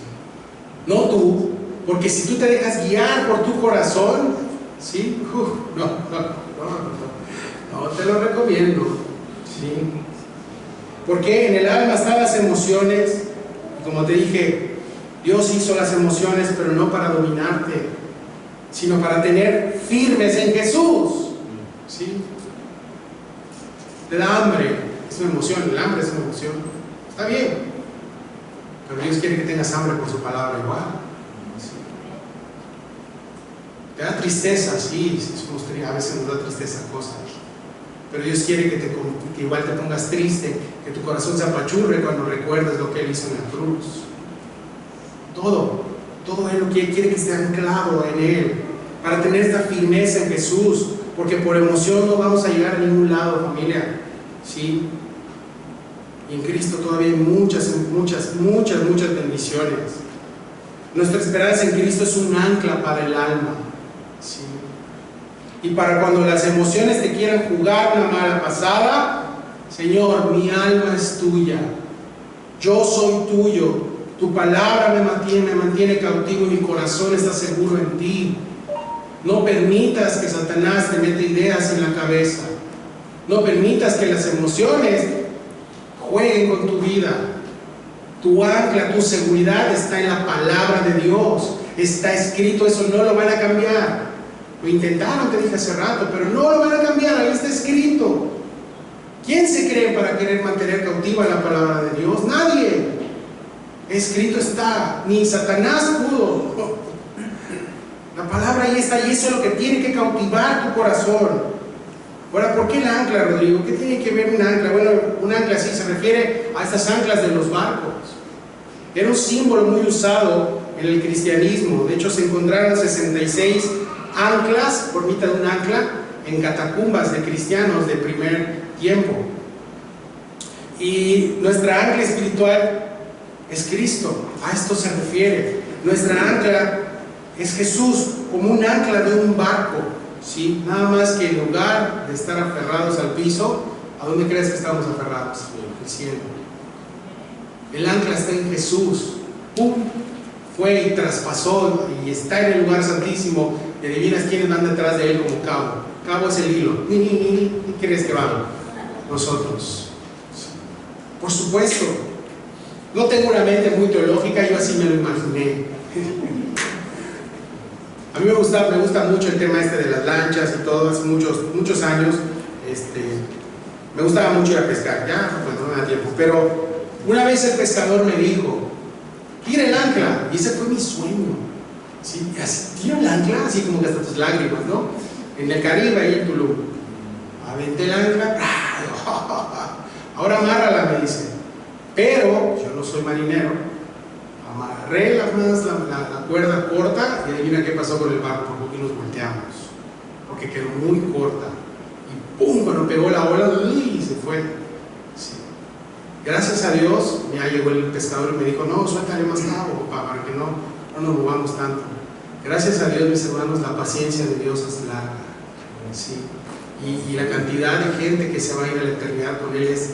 No tú, porque si tú te dejas guiar por tu corazón, ¿sí? No te lo recomiendo, ¿sí? Porque en el alma están las emociones. Como te dije, Dios hizo las emociones, pero no para dominarte, sino para tener firmes en Jesús, ¿sí? Te da hambre, es una emoción, el hambre es una emoción, está bien, pero Dios quiere que tengas hambre por su palabra igual. Te da tristeza, sí, a veces nos da tristeza cosas, pero Dios quiere que igual te pongas triste, que tu corazón se apachurre cuando recuerdes lo que Él hizo en la cruz. Todo Él lo quiere que esté anclado en Él, para tener esta firmeza en Jesús, porque por emoción no vamos a llegar a ningún lado, familia, ¿sí? Y en Cristo todavía hay muchas bendiciones. Nuestra esperanza en Cristo es un ancla para el alma, ¿sí? Y para cuando las emociones te quieran jugar una mala pasada, Señor, mi alma es tuya, yo soy tuyo, tu palabra me mantiene cautivo y mi corazón está seguro en ti. No permitas que Satanás te meta ideas en la cabeza, no permitas que las emociones jueguen con tu vida. Tu ancla, tu seguridad está en la palabra de Dios, está escrito, eso no lo van a cambiar. Lo intentaron, te dije hace rato, pero no lo van a cambiar, ahí está escrito. ¿Quién se cree para querer mantener cautiva la palabra de Dios? Nadie. Escrito está, ni Satanás pudo. La palabra ahí está, y eso es lo que tiene que cautivar tu corazón. Ahora, ¿por qué el ancla, Rodrigo? ¿Qué tiene que ver un ancla? Bueno, un ancla sí se refiere a estas anclas de los barcos. Era un símbolo muy usado en el cristianismo. De hecho, se encontraron 66 anclas, por mitad de un ancla, en catacumbas de cristianos de primer tiempo. Y nuestra ancla espiritual es Cristo, a esto se refiere. Nuestra ancla es Jesús, como un ancla de un barco, ¿sí? Nada más que en lugar de estar aferrados al piso, ¿a dónde crees que estamos aferrados? El cielo. El ancla está en Jesús. ¡Pum! Fue y traspasó y está en el lugar santísimo. Y adivinas quiénes van detrás de él como cabo. Cabo es el hilo. ¿Quién crees que van? Nosotros. Por supuesto. No tengo una mente muy teológica, yo así me lo imaginé. A mí me gusta mucho el tema este de las lanchas y todo. Hace muchos años me gustaba mucho ir a pescar. Ya pues no me da tiempo, pero una vez el pescador me dijo: tira el ancla, y ese fue mi sueño, ¿sí? Tira el ancla, así como que hasta tus lágrimas, ¿no? en el Caribe, ahí en Tulum. Aventé el ancla, ahora amárrala, me dice. Pero yo no soy marinero, amarré la cuerda corta y adivina qué pasó con el barco, porque nos volteamos, porque quedó muy corta. Y ¡pum! Cuando pegó la ola, ¡uy! Se fue. Sí. Gracias a Dios, ya llegó el pescador y me dijo, no, suéltale más cabo, para que no nos movamos tanto. Gracias a Dios, mis hermanos, la paciencia de Dios es larga. Sí. Y la cantidad de gente que se va a ir a la eternidad con Él es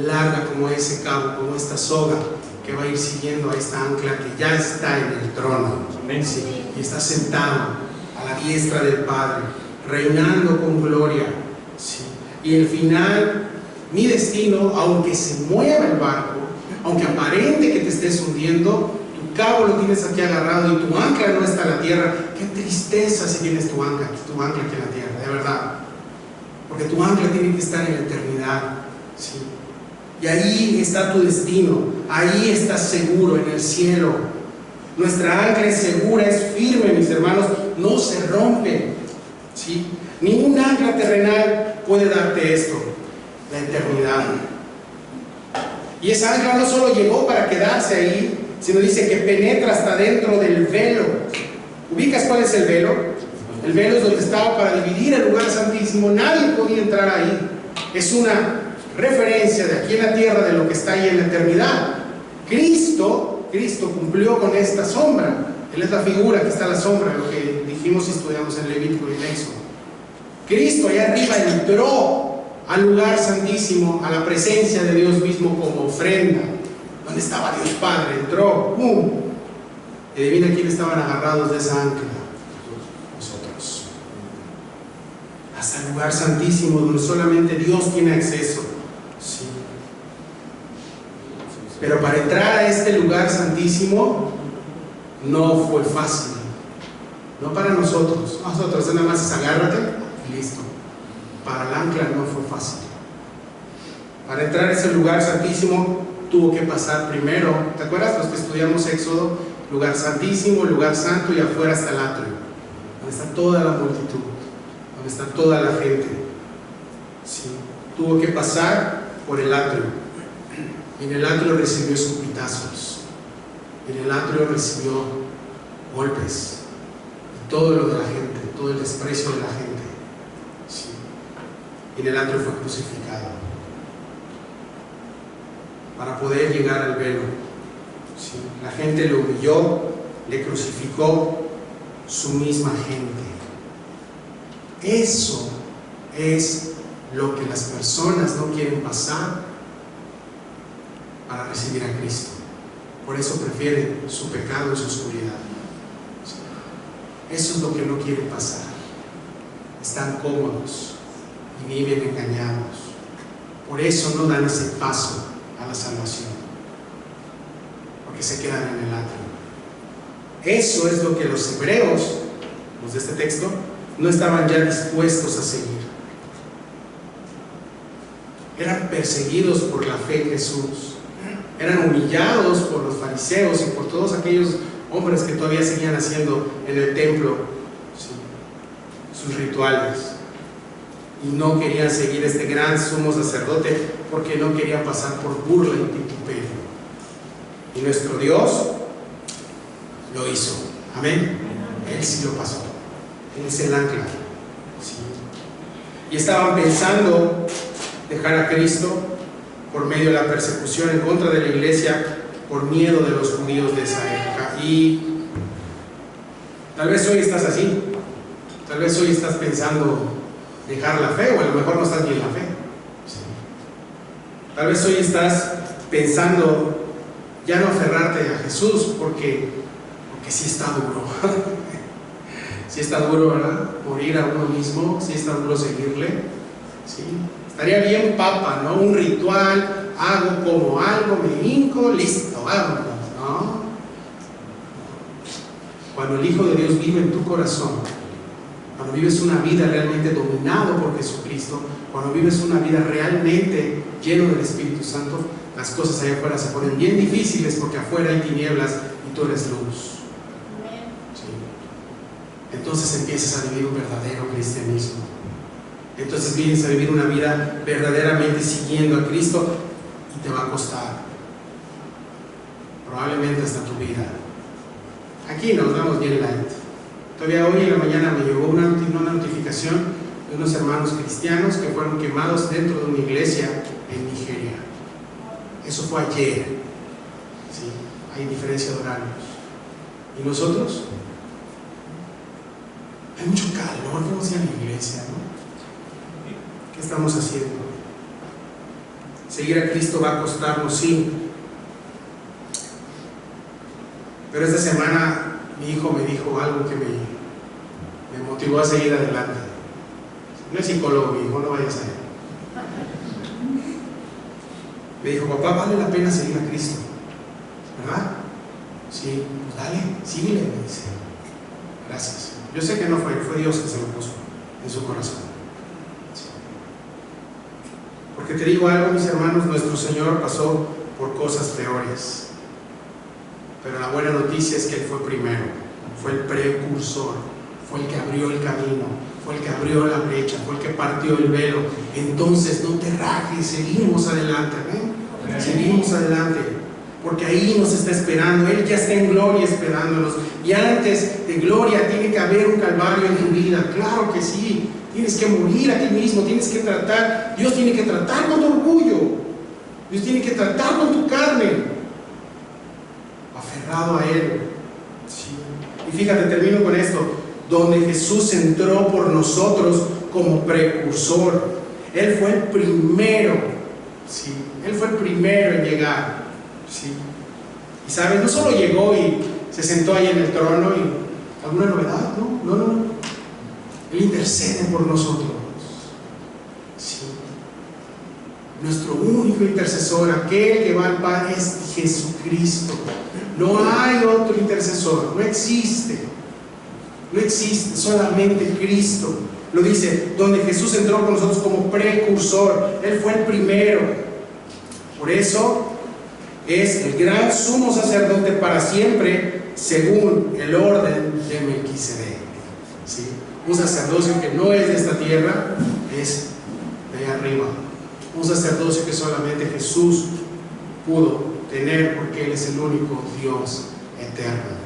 larga, como ese cabo, como esta soga que va a ir siguiendo a esta ancla que ya está en el trono. Sí. Y está sentado a la diestra del Padre, reinando con gloria. Sí. Y el final, mi destino, aunque se mueva el barco, aunque aparente que te estés hundiendo, tu cabo lo tienes aquí agarrado y tu ancla no está en la tierra. Qué tristeza si tienes tu ancla aquí en la tierra, de verdad. Porque tu ancla tiene que estar en la eternidad. ¿Sí? Y ahí está tu destino, ahí estás seguro, en el cielo. Nuestra ancla es segura, es firme, mis hermanos, no se rompe. ¿Sí? Ningún ancla terrenal puede darte esto, la eternidad. Y esa ancla no solo llegó para quedarse ahí, sino dice que penetra hasta dentro del velo. ¿Ubicas cuál es el velo? El velo es donde estaba para dividir el lugar santísimo. Nadie podía entrar ahí. Es una referencia de aquí en la tierra de lo que está ahí en la eternidad. Cristo cumplió con esta sombra. Él es la figura, aquí está la sombra, lo que dijimos y estudiamos en Levítico y en Éxodo. Cristo allá arriba entró al lugar santísimo, a la presencia de Dios mismo como ofrenda. Donde estaba Dios Padre, entró, ¡pum! Y adivina quién estaban agarrados de esa ancla. Nosotros. Hasta el lugar santísimo donde solamente Dios tiene acceso. Sí. Pero para entrar a este lugar santísimo no fue fácil. No para nosotros. Nosotros nada más es agárrate y listo. Para el ancla no fue fácil. Para entrar a ese lugar santísimo tuvo que pasar primero, ¿te acuerdas? Los que estudiamos Éxodo, lugar santísimo, lugar santo y afuera está el atrio, donde está toda la multitud, donde está toda la gente. Sí. Tuvo que pasar por el atrio. Y en el atrio recibió escupitazos. En el atrio recibió golpes. Y todo lo de la gente, todo el desprecio de la gente. Sí. Y en el atrio fue crucificado. Para poder llegar al velo. Sí. La gente lo humilló, le crucificó, su misma gente. Eso es lo que las personas no quieren pasar para recibir a Cristo. Por eso prefieren su pecado y su oscuridad. Eso es lo que no quieren pasar. Están cómodos y viven engañados. Por eso no dan ese paso a la salvación, porque se quedan en el atrio. Eso es lo que los hebreos, los de este texto, no estaban ya dispuestos a seguir. Eran perseguidos por la fe en Jesús, eran humillados por los fariseos y por todos aquellos hombres que todavía seguían haciendo en el templo, ¿sí?, sus rituales, y no querían seguir este gran sumo sacerdote porque no querían pasar por burla y vituperio. Y nuestro Dios lo hizo. Amén. Él sí lo pasó. Él es el ancla. ¿Sí? Y estaban pensando dejar a Cristo por medio de la persecución en contra de la iglesia por miedo de los judíos de esa época. Y tal vez hoy estás así. Tal vez hoy estás pensando dejar la fe, o a lo mejor no estás ni en la fe. Sí. Tal vez hoy estás pensando ya no aferrarte a Jesús porque sí está duro. Sí está duro, ¿verdad? Morir a uno mismo, sí está duro seguirle. ¿Sí? Estaría bien papa, ¿no? Un ritual, hago como algo, me hinco, listo, vámonos, ¿no? Cuando el Hijo de Dios vive en tu corazón, cuando vives una vida realmente dominado por Jesucristo, cuando vives una vida realmente lleno del Espíritu Santo, las cosas allá afuera se ponen bien difíciles porque afuera hay tinieblas y tú eres luz. Sí. entonces empiezas a vivir un verdadero cristianismo. Entonces vienes a vivir una vida verdaderamente siguiendo a Cristo y te va a costar, probablemente hasta tu vida. Aquí nos damos bien light. Todavía hoy en la mañana me llegó una notificación de unos hermanos cristianos que fueron quemados dentro de una iglesia en Nigeria. Eso fue ayer. ¿Sí? Hay diferencia de horarios. ¿Y nosotros? Hay mucho calor, vamos a ir a la iglesia, ¿no? ¿Qué estamos haciendo? Seguir a Cristo va a costarnos, sí. Pero esta semana mi hijo me dijo algo que me motivó a seguir adelante. No es psicólogo mi hijo, no vayas a él. Me dijo, papá, vale la pena seguir a Cristo, ¿verdad? Sí, pues dale, síguele, me dice. Gracias. Yo sé que no fue Dios que se lo puso en su corazón. Sí. Porque te digo algo, mis hermanos, nuestro Señor pasó por cosas peores. Pero la buena noticia es que Él fue primero, fue el precursor, fue el que abrió el camino, fue el que abrió la brecha, fue el que partió el velo. Entonces no te rajes, seguimos adelante, ¿eh? Seguimos adelante, porque ahí nos está esperando. Él ya está en gloria esperándonos, y antes de gloria tiene que haber un calvario en tu vida. Claro que sí, tienes que morir a ti mismo, tienes que tratar, Dios tiene que tratar con tu orgullo, Dios tiene que tratar con tu carne, aferrado a Él. Sí. Y fíjate, termino con esto, donde Jesús entró por nosotros como precursor. Él fue el primero, ¿sí? Él fue el primero en llegar, ¿sí? Y sabes, no solo llegó y se sentó ahí en el trono y alguna novedad, no. Él intercede por nosotros, ¿sí? Nuestro único intercesor, aquel que va al Padre, es Jesucristo. No hay otro intercesor, no existe, solamente Cristo. Lo dice, donde Jesús entró con nosotros como precursor. Él fue el primero. Por eso es el gran sumo sacerdote para siempre, según el orden de Melquisedec. ¿Sí? Un sacerdocio que no es de esta tierra, es de allá arriba. Un sacerdocio que solamente Jesús pudo tener, porque Él es el único Dios eterno.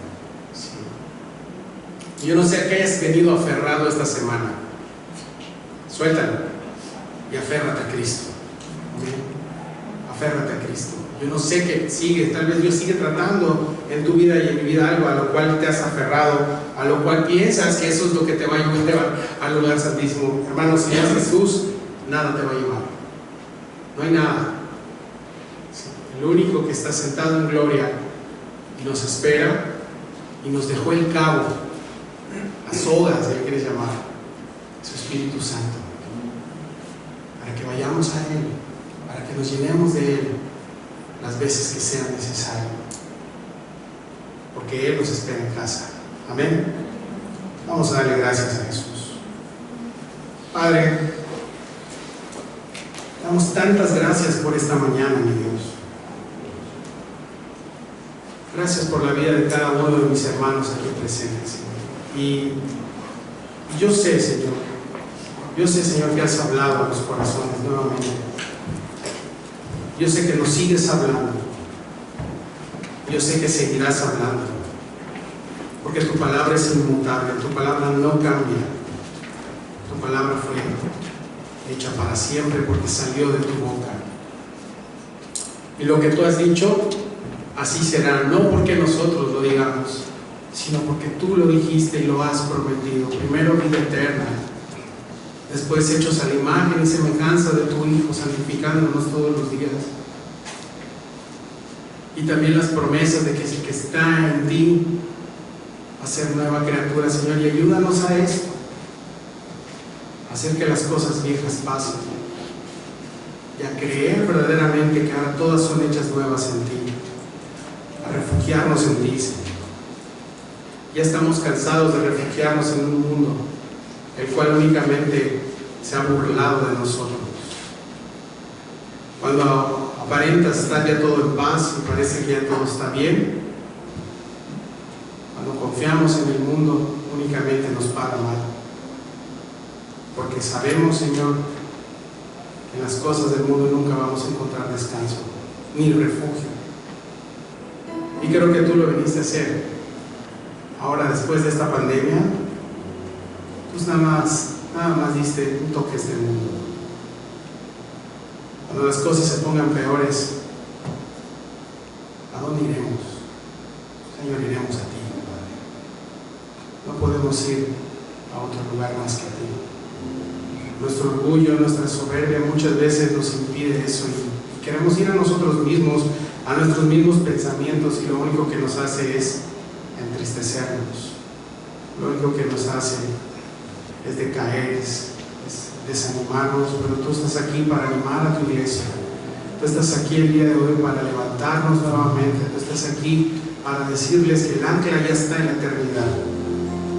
¿Sí? Yo no sé a qué hayas venido aferrado esta semana. Suéltalo y aférrate a Cristo. ¿Sí? Aférrate a Cristo. Yo no sé qué sigue, tal vez Dios sigue tratando en tu vida y en mi vida algo a lo cual te has aferrado, a lo cual piensas que eso es lo que te va a llevar al lugar santísimo. Hermanos, si es Jesús, nada te va a llevar. No hay nada. El único que está sentado en gloria y nos espera y nos dejó el cabo, las sogas, si le quieres llamar, su Espíritu Santo, para que vayamos a Él, para que nos llenemos de Él las veces que sea necesario, porque Él nos espera en casa. Amén. Vamos a darle gracias a Jesús. Padre, damos tantas gracias por esta mañana, mi Dios. Gracias por la vida de cada uno de mis hermanos aquí presentes, Señor. Y yo sé, Señor, que has hablado a los corazones nuevamente. Yo sé que nos sigues hablando. Yo sé que seguirás hablando, porque tu palabra es inmutable, tu palabra no cambia. Tu palabra fue hecha para siempre porque salió de tu boca. Y lo que tú has dicho, así será, no porque nosotros lo digamos, sino porque tú lo dijiste y lo has prometido. Primero vida eterna, después hechos a la imagen y semejanza de tu Hijo, santificándonos todos los días. Y también las promesas de que el que está en ti va a ser nueva criatura, Señor, y ayúdanos a esto, a hacer que las cosas viejas pasen y a creer verdaderamente que ahora todas son hechas nuevas en ti, a refugiarnos en ti, Señor. Ya estamos cansados de refugiarnos en un mundo el cual únicamente se ha burlado de nosotros. Cuando aparentas estar ya todo en paz y parece que ya todo está bien, cuando confiamos en el mundo, únicamente nos para mal. Porque sabemos, Señor, que en las cosas del mundo nunca vamos a encontrar descanso, ni refugio. Y creo que tú lo viniste a hacer. Ahora, después de esta pandemia, pues nada más diste un toque a este mundo. Cuando las cosas se pongan peores, ¿a dónde iremos? Señor, iremos a ti, Padre. No podemos ir a otro lugar más que a ti. Nuestro orgullo, nuestra soberbia muchas veces nos impide eso y queremos ir a nosotros mismos, a nuestros mismos pensamientos, y lo único que nos hace es entristecernos. Lo único que nos hace es decaer, es desanimarnos, pero tú estás aquí para animar a tu iglesia. Tú estás aquí el día de hoy para levantarnos nuevamente. Tú estás aquí para decirles que el ancla ya está en la eternidad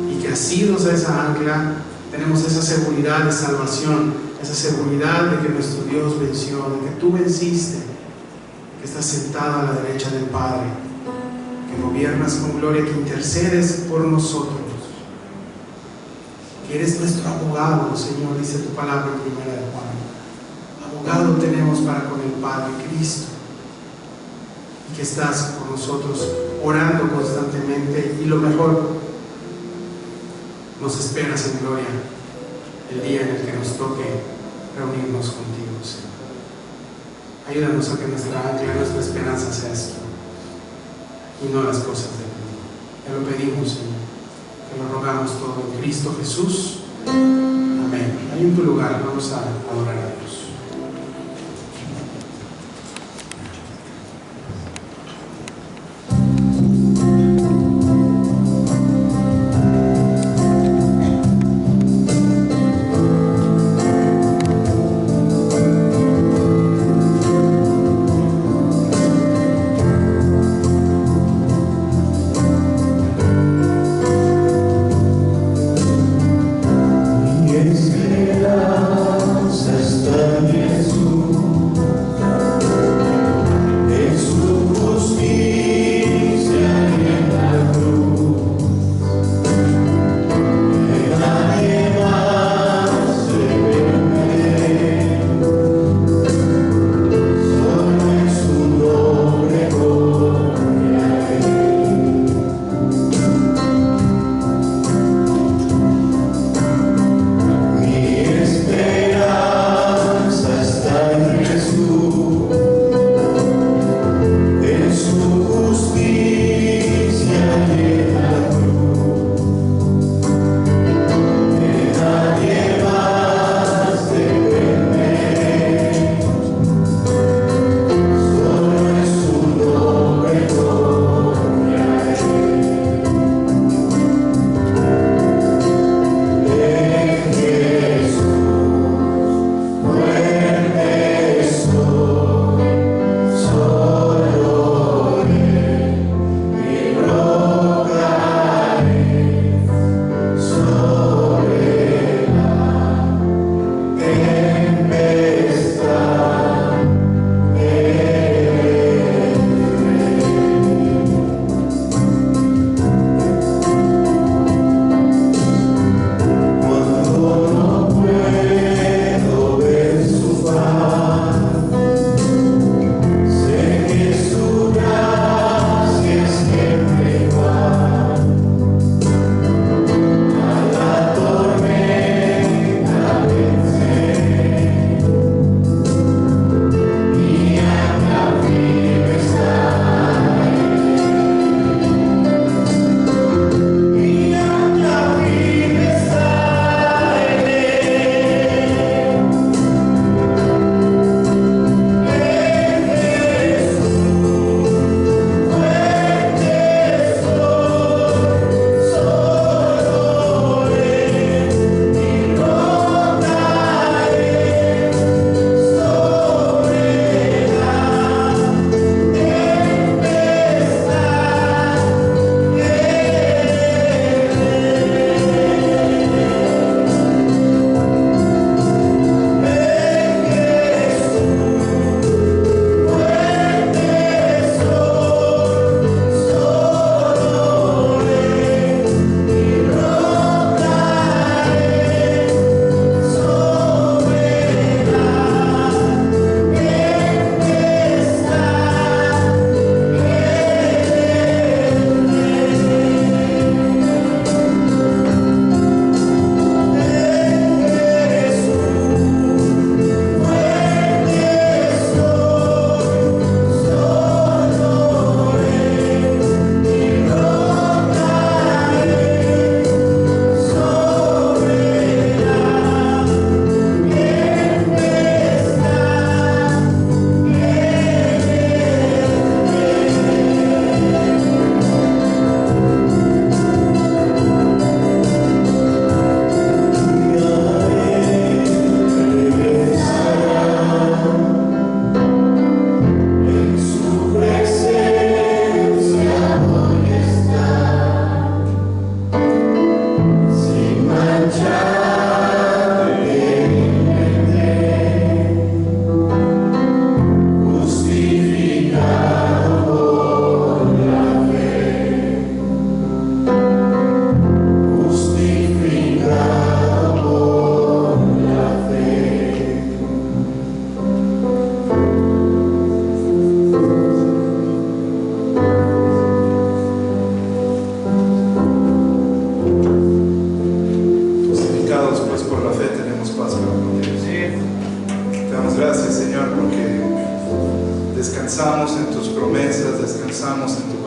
y que asidos a esa ancla tenemos esa seguridad de salvación, esa seguridad de que nuestro Dios venció, de que tú venciste, que estás sentado a la derecha del Padre, que gobiernas con gloria, que intercedes por nosotros, que eres nuestro abogado, Señor, dice tu palabra en 1 de Juan. Abogado tenemos para con el Padre, Cristo, y que estás con nosotros orando constantemente, y lo mejor, nos esperas en gloria el día en el que nos toque reunirnos contigo, Señor. Ayúdanos a que nuestra ancla, nuestra esperanza sea esto y no las cosas del mundo. Te lo pedimos, Señor. Te lo rogamos todo en Cristo Jesús. Amén. Ahí en tu lugar vamos a adorar a Dios. Esperanza está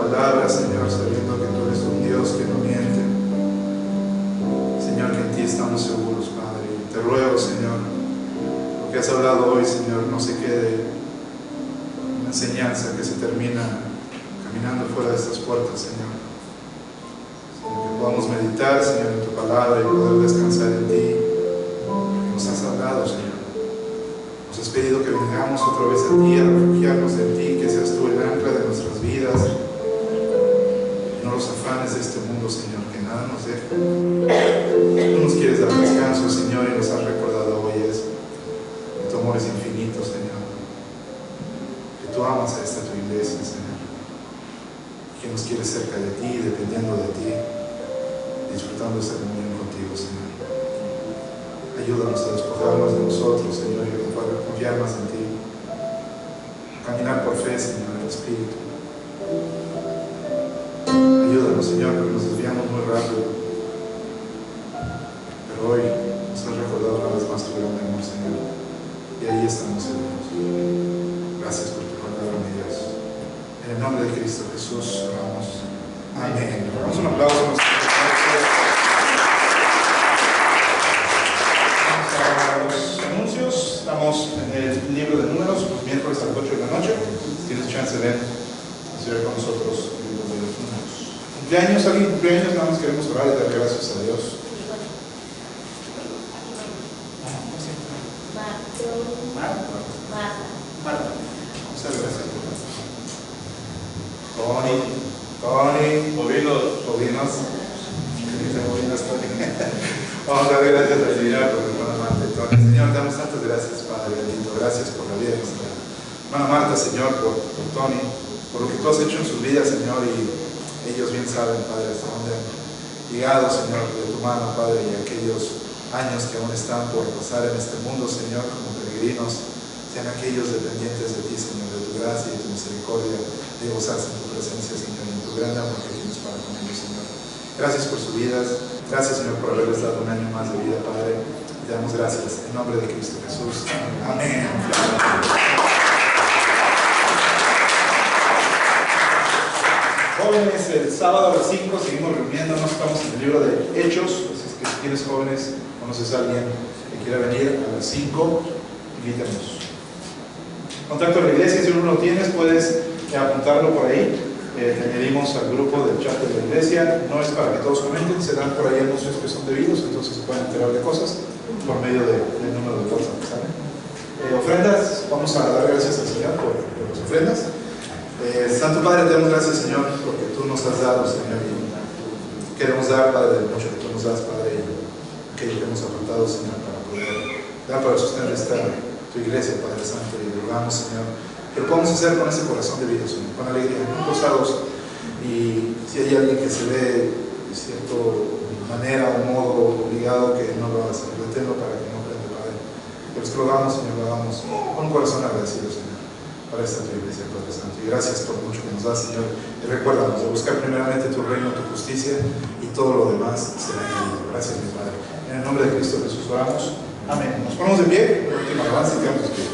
palabra, Señor, sabiendo que tú eres un Dios que no miente. Señor, que en ti estamos seguros, Padre. Y te ruego, Señor, lo que has hablado hoy, Señor, no se quede una enseñanza que se termina caminando fuera de estas puertas, Señor. Que podamos meditar, Señor, en tu palabra y poder descansar en ti. Que nos has hablado, Señor. Nos has pedido que vengamos otra vez a ti, a refugiarnos en ti, que seas tú el ancla de nuestras vidas. Y no los afanes de este mundo, Señor, que nada nos deje. Tú nos quieres dar descanso, Señor, y nos has recordado hoy eso. Que tu amor es infinito, Señor. Que tú amas a esta tu iglesia, Señor. Que nos quieres cerca de ti, dependiendo de ti, disfrutando esta comunión contigo, Señor. Ayúdanos a despojarnos de nosotros, Señor, y a confiar más en ti. A caminar por fe, Señor, en el Espíritu. Ayúdanos, Señor, porque nos desviamos muy rápido. Pero hoy nos has recordado una vez más tu gran amor, Señor. Y ahí estamos seguros. Gracias por tu palabra, mi Dios. En el nombre de Cristo Jesús, oramos. Amén. Damos un aplauso a nuestro Señor. Estamos en el libro de Números, los miércoles a las 8 de la noche. Tienes chance de ver, estudiar con nosotros el libro de los Números. ¿Cumpleaños? ¿Alguien cumpleaños? Nada más queremos orar y dar gracias a Dios. Marta. Muchas gracias. Tony. Bovinos. Vamos a dar gracias al Señor por el hermano Marta y Tony. Señor, te damos tantas gracias, Padre bendito. Gracias por la vida de nuestra hermana Marta, Señor, por Tony, por lo que tú has hecho en sus vidas, Señor, y ellos bien saben, Padre, hasta dónde han llegado, Señor, de tu mano, Padre, y aquellos años que aún están por pasar en este mundo, Señor, como peregrinos, sean aquellos dependientes de ti, Señor, de tu gracia y tu misericordia, de gozarse en tu presencia, Señor, y en tu gran amor que tienes para con ellos, Señor. Gracias por sus vidas. Gracias, Señor, por haberles dado un año más de vida, Padre. Te damos gracias en nombre de Cristo Jesús. Amén. Jóvenes, el sábado a las 5 seguimos reuniéndonos. Estamos en el libro de Hechos. Así es que si tienes jóvenes, conoces a alguien que quiera venir a las 5, invítanos. Contacto de la iglesia, si uno lo tienes, puedes apuntarlo por ahí. Te añadimos al grupo del chat de la iglesia. No es para que todos comenten, se dan por ahí anuncios que son debidos, entonces se pueden enterar de cosas por medio del número de WhatsApp, ¿saben? Ofrendas, vamos a dar gracias al Señor por las ofrendas. Santo Padre, te damos gracias, Señor, porque tú nos has dado, Señor, y queremos dar, Padre, de mucho que tú nos das, Padre, y aquello que hemos apartado, Señor, para poder dar para sostener tu iglesia, Padre Santo, y rogamos, Señor, que lo podamos hacer con ese corazón de vida, Señor, con alegría, no gozados. Y si hay alguien que se ve de cierta manera o modo obligado, que no lo haga, Señor, deténlo para que no prenda, Padre. Pero es que lo hagamos, Señor, lo hagamos con un corazón agradecido, Señor, para esta tu iglesia, Padre Santo. Y gracias por mucho que nos das, Señor. Y recuérdanos de buscar primeramente tu reino, tu justicia, y todo lo demás será añadido. Gracias, mi Padre. En el nombre de Cristo Jesús oramos. Amén. Nos ponemos de pie, por última alabanza y quedamos de pie.